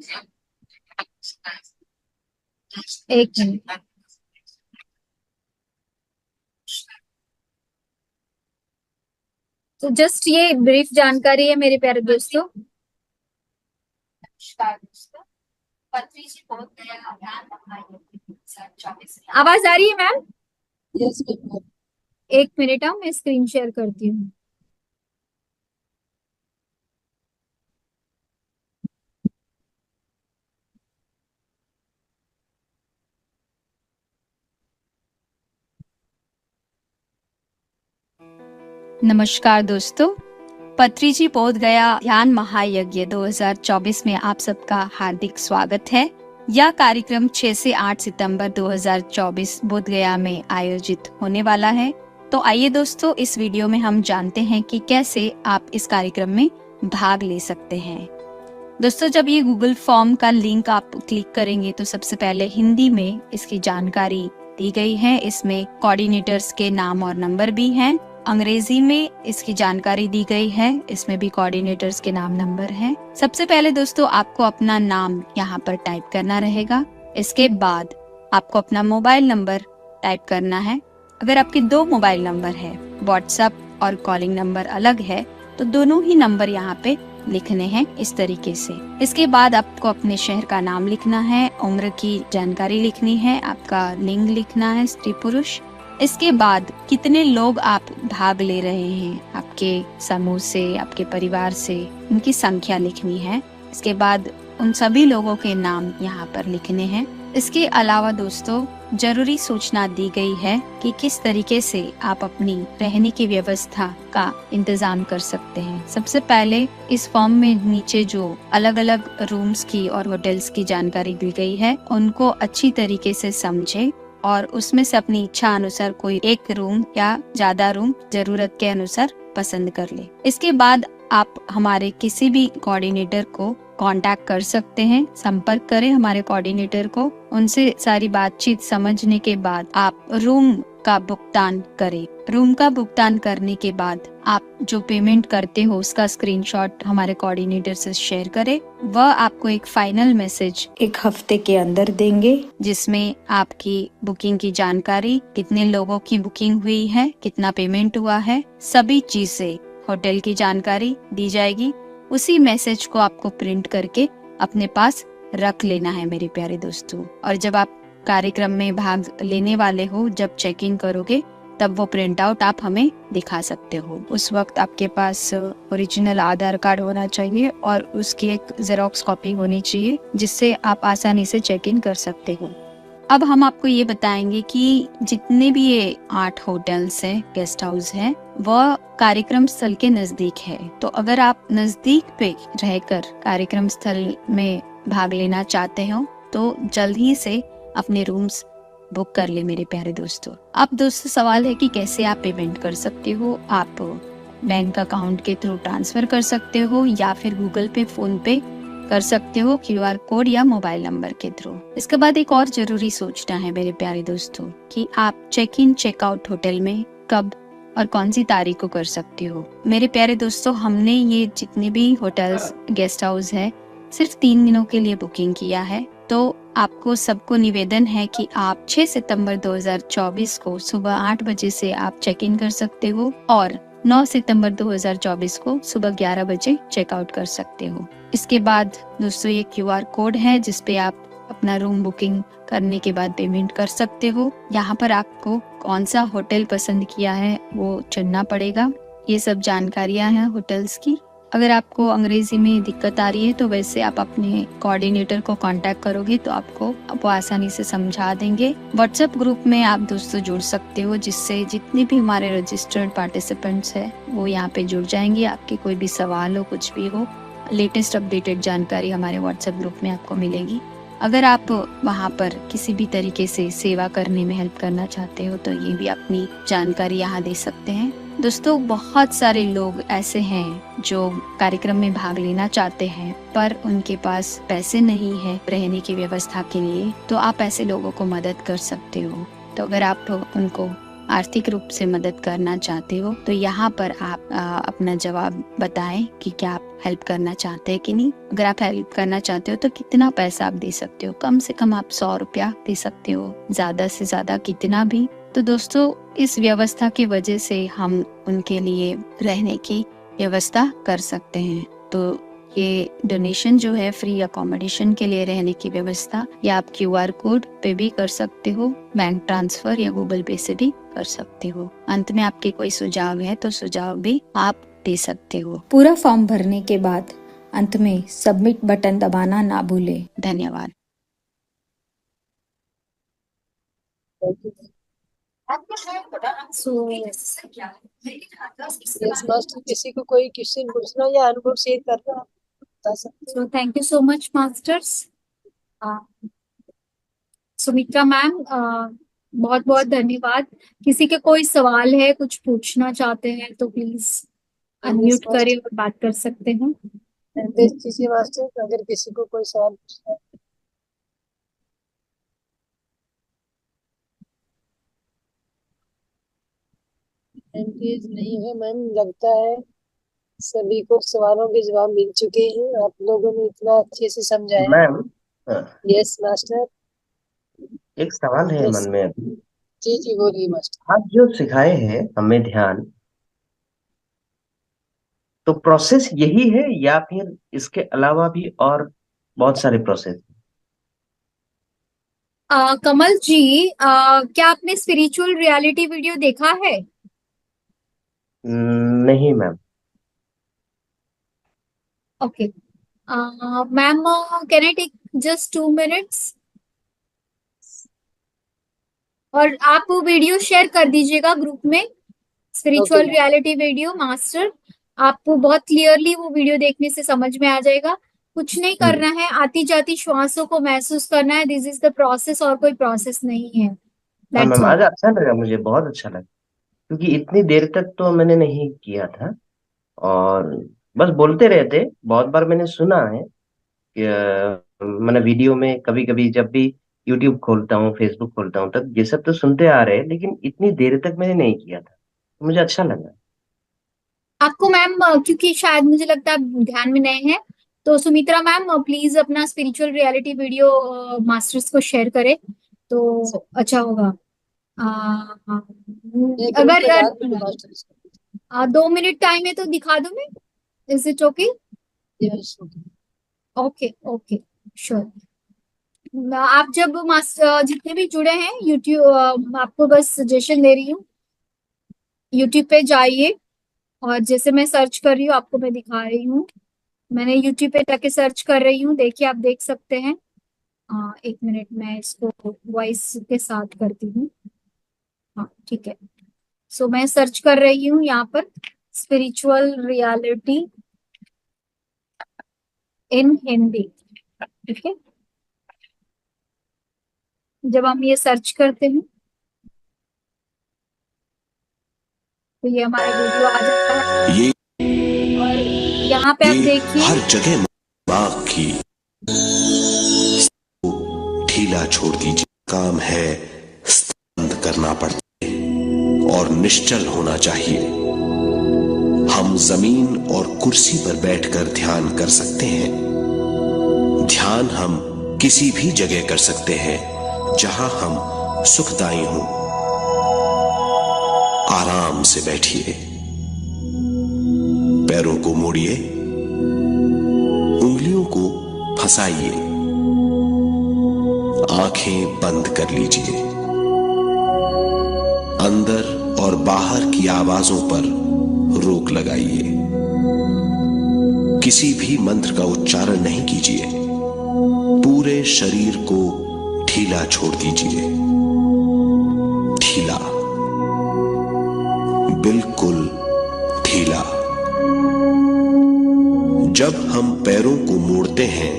1 मिनट। तो जस्ट ये ब्रीफ जानकारी है मेरे प्यारे दोस्तों। आवाज आ रही है मैम? Yes, ma'am. 1 मिनट, मैं स्क्रीन शेयर करती हूँ। नमस्कार दोस्तों, पत्री जी बोध गया ध्यान महायज्ञ 2024 में आप सबका हार्दिक स्वागत है। यह कार्यक्रम 6 से 8 सितंबर 2024 बोध गया में आयोजित होने वाला है। तो आइए दोस्तों, इस वीडियो में हम जानते हैं कि कैसे आप इस कार्यक्रम में भाग ले सकते हैं। दोस्तों, जब ये गूगल फॉर्म का लिंक आप क्लिक करेंगे तो सबसे पहले हिंदी में इसकी जानकारी दी गई है। इसमें कोऑर्डिनेटर्स के नाम और नंबर भी हैं। अंग्रेजी में इसकी जानकारी दी गई है, इसमें भी कोऑर्डिनेटर्स के नाम नंबर हैं। सबसे पहले दोस्तों, आपको अपना नाम यहाँ पर टाइप करना रहेगा। इसके बाद आपको अपना मोबाइल नंबर टाइप करना है। अगर आपके 2 मोबाइल नंबर है, व्हाट्सएप और कॉलिंग नंबर अलग है, तो दोनों ही नंबर यहाँ पे लिखने हैं इस तरीके से। इसके बाद आपको अपने शहर का नाम लिखना है, उम्र की जानकारी लिखनी है, आपका लिंग लिखना है, स्त्री पुरुष। इसके बाद कितने लोग आप भाग ले रहे हैं, आपके समूह से, आपके परिवार से, उनकी संख्या लिखनी है। इसके बाद उन सभी लोगों के नाम यहाँ पर लिखने हैं। इसके अलावा दोस्तों, जरूरी सूचना दी गई है कि किस तरीके से आप अपनी रहने की व्यवस्था का इंतजाम कर सकते हैं। सबसे पहले इस फॉर्म में नीचे जो अलग अलग रूम्स की और होटल्स की जानकारी दी गई है, उनको अच्छी तरीके से समझे और उसमें से अपनी इच्छा अनुसार कोई एक रूम या ज्यादा रूम जरूरत के अनुसार पसंद कर ले। इसके बाद आप हमारे किसी भी कोऑर्डिनेटर को कांटेक्ट कर सकते हैं, संपर्क करें हमारे कोऑर्डिनेटर को। उनसे सारी बातचीत समझने के बाद आप रूम का भुगतान करें। रूम का भुगतान करने के बाद आप जो पेमेंट करते हो उसका स्क्रीनशॉट हमारे कोऑर्डिनेटर से शेयर करें। वह आपको एक फाइनल मैसेज 1 हफ्ते के अंदर देंगे, जिसमें आपकी बुकिंग की जानकारी, कितने लोगों की बुकिंग हुई है, कितना पेमेंट हुआ है, सभी चीजें, होटल की जानकारी दी जाएगी। उसी मैसेज को आपको प्रिंट करके अपने पास रख लेना है मेरे प्यारे दोस्तों। और जब आप कार्यक्रम में भाग लेने वाले हो, जब चेक इन करोगे, तब वो प्रिंट आउट आप हमें दिखा सकते हो। उस वक्त आपके पास ओरिजिनल आधार कार्ड होना चाहिए और उसकी एक जेरोक्स कॉपी होनी चाहिए, जिससे आप आसानी से चेक इन कर सकते हो। अब हम आपको ये बताएंगे कि जितने भी ये 8 होटल्स हैं, गेस्ट हाउस हैं, वह कार्यक्रम स्थल के नजदीक है। तो अगर आप नजदीक पे रहकर कार्यक्रम स्थल में भाग लेना चाहते हो तो जल्द ही से अपने रूम्स बुक कर ले मेरे प्यारे दोस्तों। अब दोस्तों, सवाल है कि कैसे आप पेमेंट कर सकते हो। आप बैंक अकाउंट के थ्रू ट्रांसफर कर सकते हो या फिर गूगल पे, फोन पे कर सकते हो, QR कोड या मोबाइल नंबर के थ्रू। इसके बाद एक और जरूरी सूचना है मेरे प्यारे दोस्तों कि आप चेक इन चेकआउट होटल में कब और कौन सी तारीख को कर सकते हो। मेरे प्यारे दोस्तों, हमने ये जितने भी होटल्स, गेस्ट हाउस है, सिर्फ 3 दिनों के लिए बुकिंग किया है। तो आपको सबको निवेदन है कि आप 6 सितंबर 2024 को सुबह 8 बजे से आप चेक इन कर सकते हो और 9 सितंबर 2024 को सुबह 11 बजे चेकआउट कर सकते हो। इसके बाद दोस्तों, ये QR कोड है जिसपे आप अपना रूम बुकिंग करने के बाद पेमेंट कर सकते हो। यहाँ पर आपको कौन सा होटल पसंद किया है वो चुनना पड़ेगा। ये सब जानकारियां हैं होटल्स की। अगर आपको अंग्रेजी में दिक्कत आ रही है तो वैसे आप अपने कोऑर्डिनेटर को कांटेक्ट करोगे तो आपको वो आसानी से समझा देंगे। व्हाट्सएप ग्रुप में आप दोस्तों जुड़ सकते हो, जिससे जितने भी हमारे रजिस्टर्ड पार्टिसिपेंट्स हैं वो यहाँ पे जुड़ जाएंगे। आपके कोई भी सवाल हो, कुछ भी हो, लेटेस्ट अपडेटेड जानकारी हमारे व्हाट्सएप ग्रुप में आपको मिलेगी। अगर आप वहाँ पर किसी भी तरीके से सेवा करने में हेल्प करना चाहते हो तो ये भी अपनी जानकारी यहाँ दे सकते हैं। दोस्तों, बहुत सारे लोग ऐसे हैं जो कार्यक्रम में भाग लेना चाहते हैं पर उनके पास पैसे नहीं है रहने की व्यवस्था के लिए, तो आप ऐसे लोगों को मदद कर सकते हो। तो अगर आप उनको आर्थिक रूप से मदद करना चाहते हो तो यहाँ पर आप अपना जवाब बताएं कि क्या आप हेल्प करना चाहते हैं कि नहीं। अगर आप हेल्प करना चाहते हो तो कितना पैसा आप दे सकते हो। कम से कम आप 100 रुपया दे सकते हो, ज्यादा से ज्यादा कितना भी। तो दोस्तों, इस व्यवस्था की वजह से हम उनके लिए रहने की व्यवस्था कर सकते हैं। तो ये डोनेशन जो है फ्री अकोमोडेशन के लिए रहने की व्यवस्था, या आप QR कोड पे भी कर सकते हो, बैंक ट्रांसफर या गूगल पे से भी कर सकते हो। अंत में आपके कोई सुझाव है तो सुझाव भी आप दे सकते हो। पूरा फॉर्म भरने के बाद अंत में सबमिट बटन दबाना ना भूले। धन्यवाद। यस मास्टर, किसी को कोई क्वेश्चन पूछना या अनुभव शेयर करना बता सकते So thank you so much, masters. Sumitra ma'am, बहुत बहुत धन्यवाद। किसी के कोई सवाल है, कुछ पूछना चाहते हैं तो प्लीज अनम्यूट करें और बात कर सकते हैं। निर्देश कीजिए मास्टर, अगर किसी को कोई सवाल पूछना है। एंगेज नहीं है मैम, लगता है सभी को सवालों के जवाब मिल चुके हैं। आप लोगों ने इतना अच्छे से समझाया। मैम, यस मास्टर, एक सवाल है Yes. मन में अभी। जी जी बोलिए मास्टर। आप जो सिखाए हैं हमें ध्यान, तो प्रोसेस यही है या फिर इसके अलावा भी और बहुत सारे प्रोसेस? कमल जी, क्या आपने स्पिरिचुअल रियलिटी वीडियो देखा है? नहीं ma'am. Okay ma'am, can I take just 2 minutes? और आप वो वीडियो शेयर कर दीजिएगा ग्रुप में, spiritual Okay. Reality video. Master, आपको बहुत क्लियरली वो वीडियो देखने से समझ में आ जाएगा। कुछ नहीं करना है, आती जाती श्वासों को महसूस करना है। दिस इज द प्रोसेस, और कोई प्रोसेस नहीं है। हाँ That's मैम, all. आज अच्छा लगा, मुझे बहुत अच्छा लगा, क्योंकि इतनी देर तक तो मैंने नहीं किया था और बस बोलते रहते। बहुत बार मैंने सुना है कि मैंने वीडियो में, कभी कभी जब भी यूट्यूब खोलता हूँ, फेसबुक खोलता हूँ, तब ये सब तो सुनते आ रहे हैं, लेकिन इतनी देर तक मैंने नहीं किया था, तो मुझे अच्छा लगा। आपको मैम, क्योंकि शायद मुझे लगता है आप ध्यान में नए हैं, तो सुमित्रा मैम प्लीज अपना स्पिरिचुअल रियलिटी वीडियो मास्टर्स को शेयर करें तो अच्छा होगा। अगर 2 मिनट टाइम है तो दिखा दूं मैं? Is it okay? Yes, okay. Okay okay, sure. आप जब मास्टर जितने भी जुड़े हैं यूट्यूब, आपको बस सजेशन दे रही हूँ, यूट्यूब पे जाइए और जैसे मैं सर्च कर रही हूँ आपको मैं दिखा रही हूँ। मैंने यूट्यूब पे जाके सर्च कर रही हूँ, देखिए आप देख सकते हैं। 1 मिनट मैं इसको वॉइस के साथ करती हूँ। हाँ ठीक है। सो मैं सर्च कर रही हूँ यहाँ पर स्पिरिचुअल रियलिटी इन हिंदी। ठीक है, जब हम ये सर्च करते हैं तो ये हमारा वीडियो आ जाता है। ये और यहाँ पे आप देखिए, हर जगह बाग की ढीला छोड़ दीजिए। काम है बंद करना पड़ता है और निश्चल होना चाहिए। हम जमीन और कुर्सी पर बैठकर ध्यान कर सकते हैं। ध्यान हम किसी भी जगह कर सकते हैं जहां हम सुखदायी हों। आराम से बैठिए, पैरों को मोड़िए, उंगलियों को फंसाइए, आंखें बंद कर लीजिए। अंदर और बाहर की आवाजों पर रोक लगाइए। किसी भी मंत्र का उच्चारण नहीं कीजिए। पूरे शरीर को ढीला छोड़ दीजिए, ढीला, बिल्कुल ढीला। जब हम पैरों को मोड़ते हैं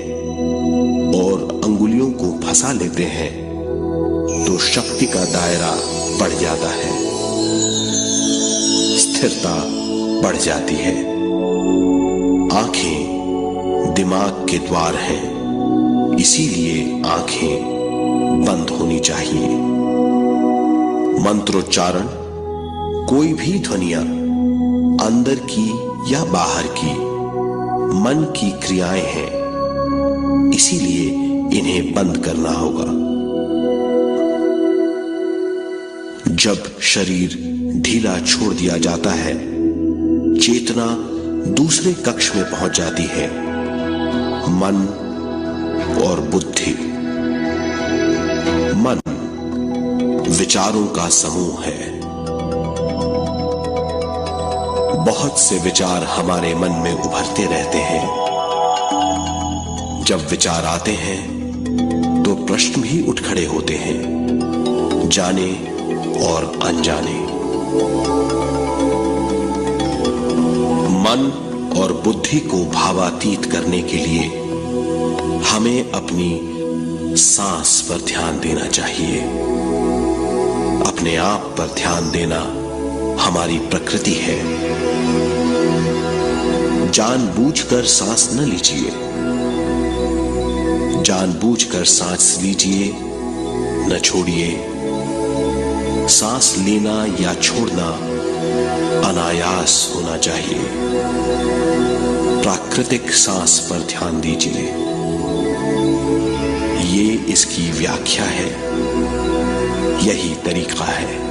और अंगुलियों को फंसा लेते हैं तो शक्ति का दायरा बढ़ जाता है, स्थिरता बढ़ जाती है। आंखें दिमाग के द्वार हैं, इसीलिए आंखें बंद होनी चाहिए। मंत्रोच्चारण, कोई भी ध्वनियां अंदर की या बाहर की मन की क्रियाएं हैं, इसीलिए इन्हें बंद करना होगा। जब शरीर ढीला छोड़ दिया जाता है, चेतना दूसरे कक्ष में पहुंच जाती है, मन और बुद्धि। मन विचारों का समूह है। बहुत से विचार हमारे मन में उभरते रहते हैं। जब विचार आते हैं तो प्रश्न भी उठ खड़े होते हैं, जाने और अनजाने। मन और बुद्धि को भावातीत करने के लिए हमें अपनी सांस पर ध्यान देना चाहिए। अपने आप पर ध्यान देना हमारी प्रकृति है। जानबूझकर सांस न लीजिए, जानबूझकर सांस लीजिए, न छोड़िए। सांस लेना या छोड़ना अनायास होना चाहिए। प्राकृतिक सांस पर ध्यान दीजिए, ये इसकी व्याख्या है, यही तरीका है।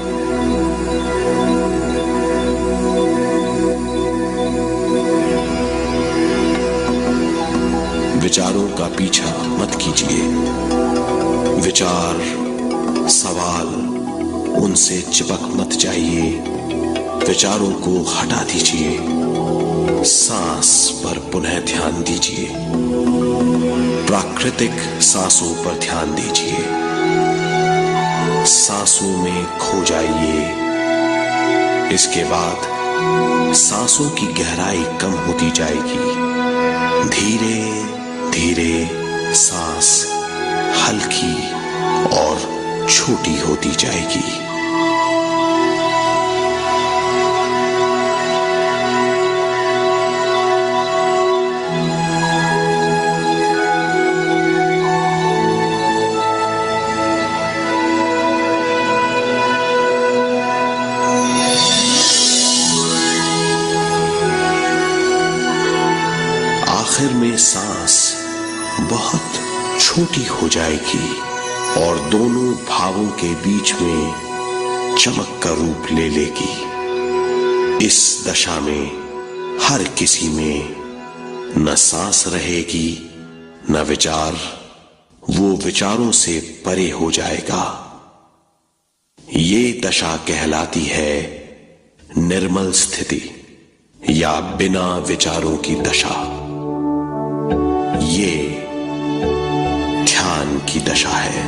विचारों का पीछा मत कीजिए। विचार, सवाल, उनसे चिपक मत जाइए। विचारों को हटा दीजिए। सांस पर पुनः ध्यान दीजिए। प्राकृतिक सांसों पर ध्यान दीजिए। सांसों में खो जाइए। इसके बाद सांसों की गहराई कम होती जाएगी। धीरे धीरे सांस हल्की और छोटी होती जाएगी। आखिर में सांस बहुत छोटी हो जाएगी और दोनों भावों के बीच में चमक का रूप ले लेगी। इस दशा में हर किसी में न सांस रहेगी न विचार, वो विचारों से परे हो जाएगा। ये दशा कहलाती है निर्मल स्थिति या बिना विचारों की दशा। ये ध्यान की दशा है।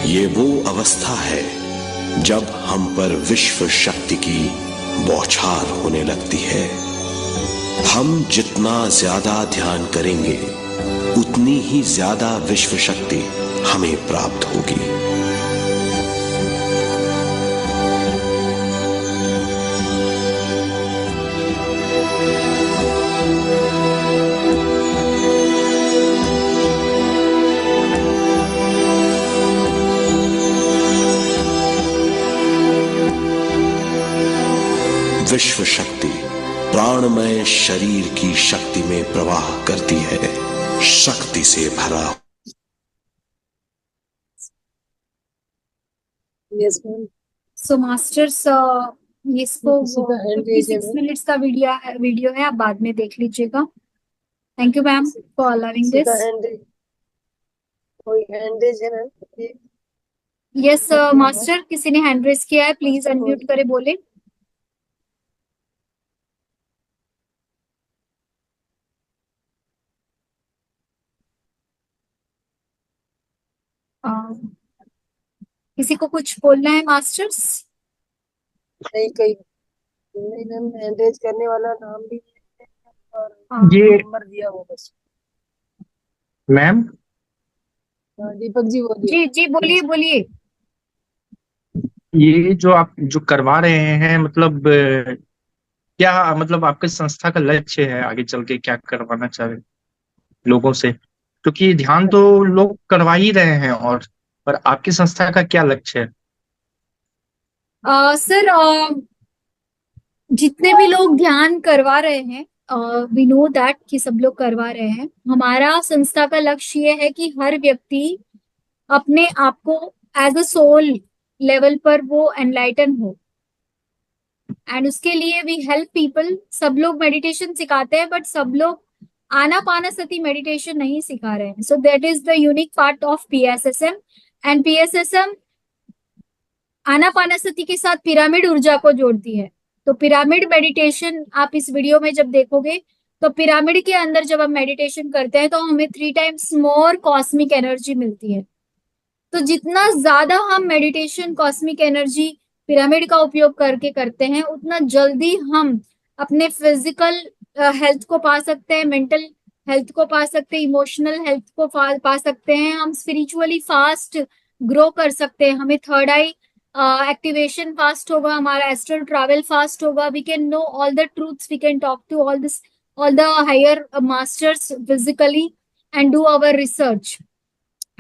ये वो अवस्था है जब हम पर विश्व शक्ति की बौछार होने लगती है। हम जितना ज्यादा ध्यान करेंगे उतनी ही ज्यादा विश्व शक्ति हमें प्राप्त होगी। विश्व शक्ति प्राणमय शरीर की शक्ति में प्रवाह करती है, शक्ति से भरा। Yes ma'am. सो मास्टर्स, इसको किसी का hand raise है 56 मिनट्स का वीडियो है, आप बाद में देख लीजिएगा। Thank you, ma'am, for allowing किसी का this. हैंड, कोई हैंड रेज है मैम? Yes, मास्टर, किसी ने हैंड रेज किया है, प्लीज अनम्यूट करे, बोले। किसी को कुछ बोलना है मास्टर्स? नहीं, कोई नहीं मैम, हैंड रेज करने वाला नाम भी है और ये नंबर दिया वो बस। मैम, हाँ, दीपक जी बोलिए। जी जी, बोलिए बोलिए। ये जो आप जो करवा रहे हैं, मतलब क्या मतलब आपके संस्था का लक्ष्य है आगे चल के, क्या करवाना चाह रहे हैं लोगों से? क्योंकि ध्यान तो लोग करवा ही रहे हैं, और पर आपकी संस्था का क्या लक्ष्य है? सर, जितने भी लोग ध्यान करवा रहे हैं, वी नो दैट कि सब लोग करवा रहे हैं। हमारा संस्था का लक्ष्य ये है कि हर व्यक्ति अपने आप को एज अ सोल लेवल पर वो एनलाइटन हो, एंड उसके लिए वी हेल्प पीपल। सब लोग मेडिटेशन सिखाते हैं, बट सब लोग आनापानसति मेडिटेशन नहीं सिखा रहे हैं। So that is the unique part of PSSM. And PSSM Anapanasati के साथ पिरामिड ऊर्जा को जोड़ती है। तो पिरामिड मेडिटेशन आप इस वीडियो में जब देखोगे, तो पिरामिड के अंदर जब हम मेडिटेशन करते हैं तो हमें 3 टाइम्स मोर कॉस्मिक एनर्जी मिलती है। तो जितना ज्यादा हम मेडिटेशन कॉस्मिक एनर्जी पिरामिड का उपयोग करके करते हैं, उतना जल्दी हम अपने फिजिकल हेल्थ को पा सकते हैं, मेंटल हेल्थ को पा सकते हैं, इमोशनल हेल्थ को पा सकते हैं, हम स्पिरिचुअली फास्ट ग्रो कर सकते हैं, हमें थर्ड आई एक्टिवेशन फास्ट होगा, हमारा एस्ट्रल ट्रैवल फास्ट होगा, we can know all the truths, we can talk to all the higher masters physically and do our research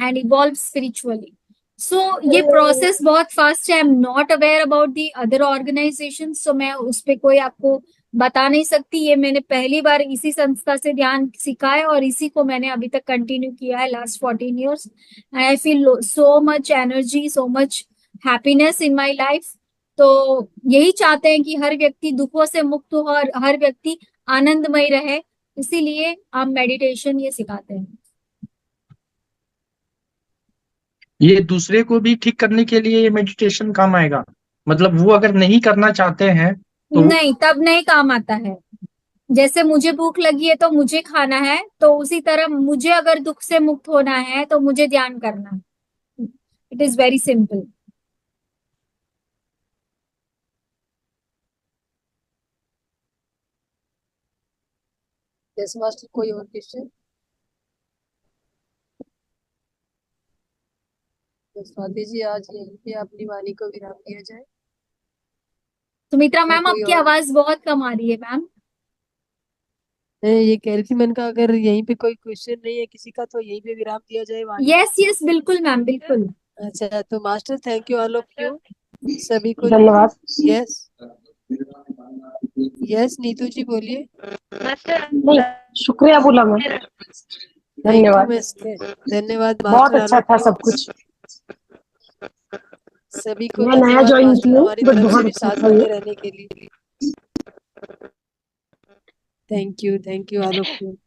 and evolve spiritually. So ये process बहुत fast है। I am not aware about the other organisation, so मैं उस पर कोई आपको बता नहीं सकती। ये मैंने पहली बार इसी संस्था से ध्यान सीखा है और इसी को मैंने अभी तक कंटिन्यू किया है last 14 years, and I feel so much energy, so much happiness in my life. तो यही चाहते हैं कि हर व्यक्ति दुखों से मुक्त हो और हर व्यक्ति आनंदमय रहे, इसीलिए हम मेडिटेशन ये सिखाते हैं। ये दूसरे को भी ठीक करने के लिए ये मेडिटेशन काम आएगा? मतलब वो अगर नहीं करना चाहते हैं तो नहीं, तब नहीं काम आता है। जैसे मुझे भूख लगी है तो मुझे खाना है, तो उसी तरह मुझे अगर दुख से मुक्त होना है तो मुझे ध्यान करना है। It is very simple. Yes master, कोई और क्वेश्चन? तो स्वाति जी, आज यहीं पे अपनी वाणी को विराम दिया जाए। सुमित्रा और मैम, कोई आपकी और? आवाज बहुत कम आ रही है मैम। ये कह रही थी मैंने कहा, अगर यहीं पे कोई क्वेश्चन नहीं है किसी का तो यहीं पे विराम दिया जाए वाणी। यस यस, बिल्कुल मैम, बिल्कुल। अच्छा, तो master thank you all of you, सभी को धन्यवाद। यस यस, नीतू जी बोलिए। नहीं, शुक्रिया बोला मैं। थैंक यू धन्यवाद, मिस्टर, धन्यवाद बहुत मास्टर अच्छा ऑल था ऑफ सब कुछ। यू, सभी को मैं नया धन्यवाद ज्वाइन मास्टर की हूँ, हमारी बट तरफ से बहुत भी अच्छा साथ था बने ये। रहने के लिए। Thank you all of you.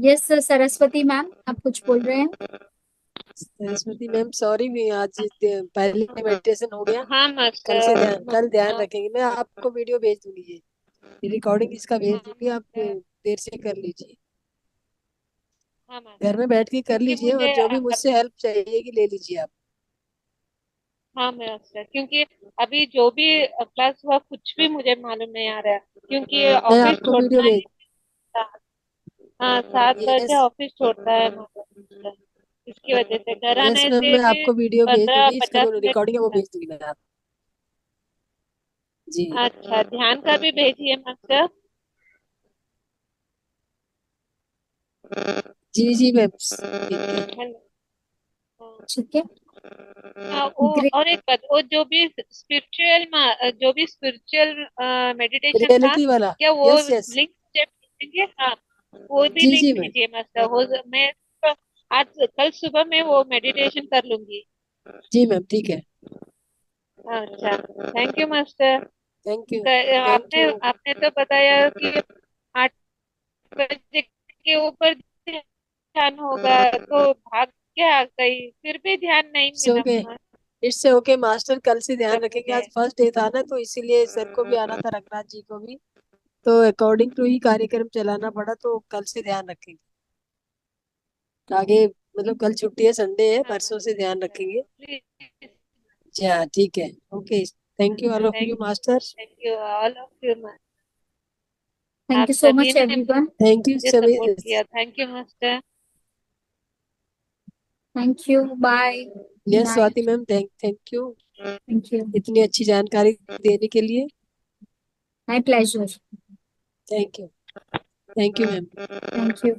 Yes Saraswati ma'am, आप कुछ बोल रहे हैं? सरस्वती मैम सॉरी, मैं आज पहले मेडिटेशन हो गया, हाँ कल से मास्टर। कल ध्यान रखेंगे। मैं आपको वीडियो भेज दूंगी, ये रिकॉर्डिंग इसका भेज दूंगी, आप देर से कर लीजिए, हाँ मास्टर, घर में बैठ के कर क्योंकि लीजिए, और मुझे जो भी मुझसे हेल्प चाहिए ले लीजिए आप। हाँ मास्टर, क्योंकि अभी जो भी क्लास हुआ कुछ भी मुझे मालूम नहीं आ रहा है, क्योंकि मैं ऑफिस आपको वीडियो छोड़ना है। भेज, हाँ, 7 बजे यस ऑफिस छोड़ता है मास्टर, इसकी वजह से घर यस आने मैम, से मैं भी आपको वीडियो भेज दूंगी, इसका 15-50 जो मिनट रिकॉर्डिंग है वो लगता भेज दूंगी मैं आप जी। है। अच्छा, ध्यान का भी भेजिए मास्टर। जी जी मैम, ठीक है। हेलो। ठीक है, हाँ, वो ग्रेट। और एक बात, वो जो भी स्पिरिचुअल मेडिटेशन था, रियलिटी वाला, क्या वो यस यस, लिंक स्टेप भेजेंगे? हाँ, वो भी जी लिंक जी मैम, भेजिए मास्टर। वो मैं आज कल सुबह में वो मेडिटेशन कर लूंगी। जी मैम, ठीक है। अच्छा, thank you master. Thank you, आपने यू। आपने तो बताया कि 8 बजे के ऊपर ध्यान होगा तो भाग के आ गई, फिर भी ध्यान नहीं मिला ओके, माँ। इट्स ओके मास्टर, कल से ध्यान रखेंगे। आज है। फर्स्ट डे था ना, तो इसीलिए सर को भी आना था, रघुनाथ जी को भी, तो अकॉर्डिंग टू ही कार्यक्रम चलाना पड़ा, तो कल से ध्यान रखेंगे आगे। मतलब कल छुट्टी है, संडे है, हाँ परसों से ध्यान रखेंगे। प्लीज। जी हाँ, ठीक है, okay. Thank you all of you master. Thank you all of you. Thank आप यू सो सभी मच ने एवरीवन। थैंक यू मुझे सभी। सपोर्ट किया, thank you master. Thank you, bye, good yes night. Swati ma'am, thank you thank you, इतनी अच्छी जानकारी देने के लिए। My pleasure. Thank you ma'am. Thank you.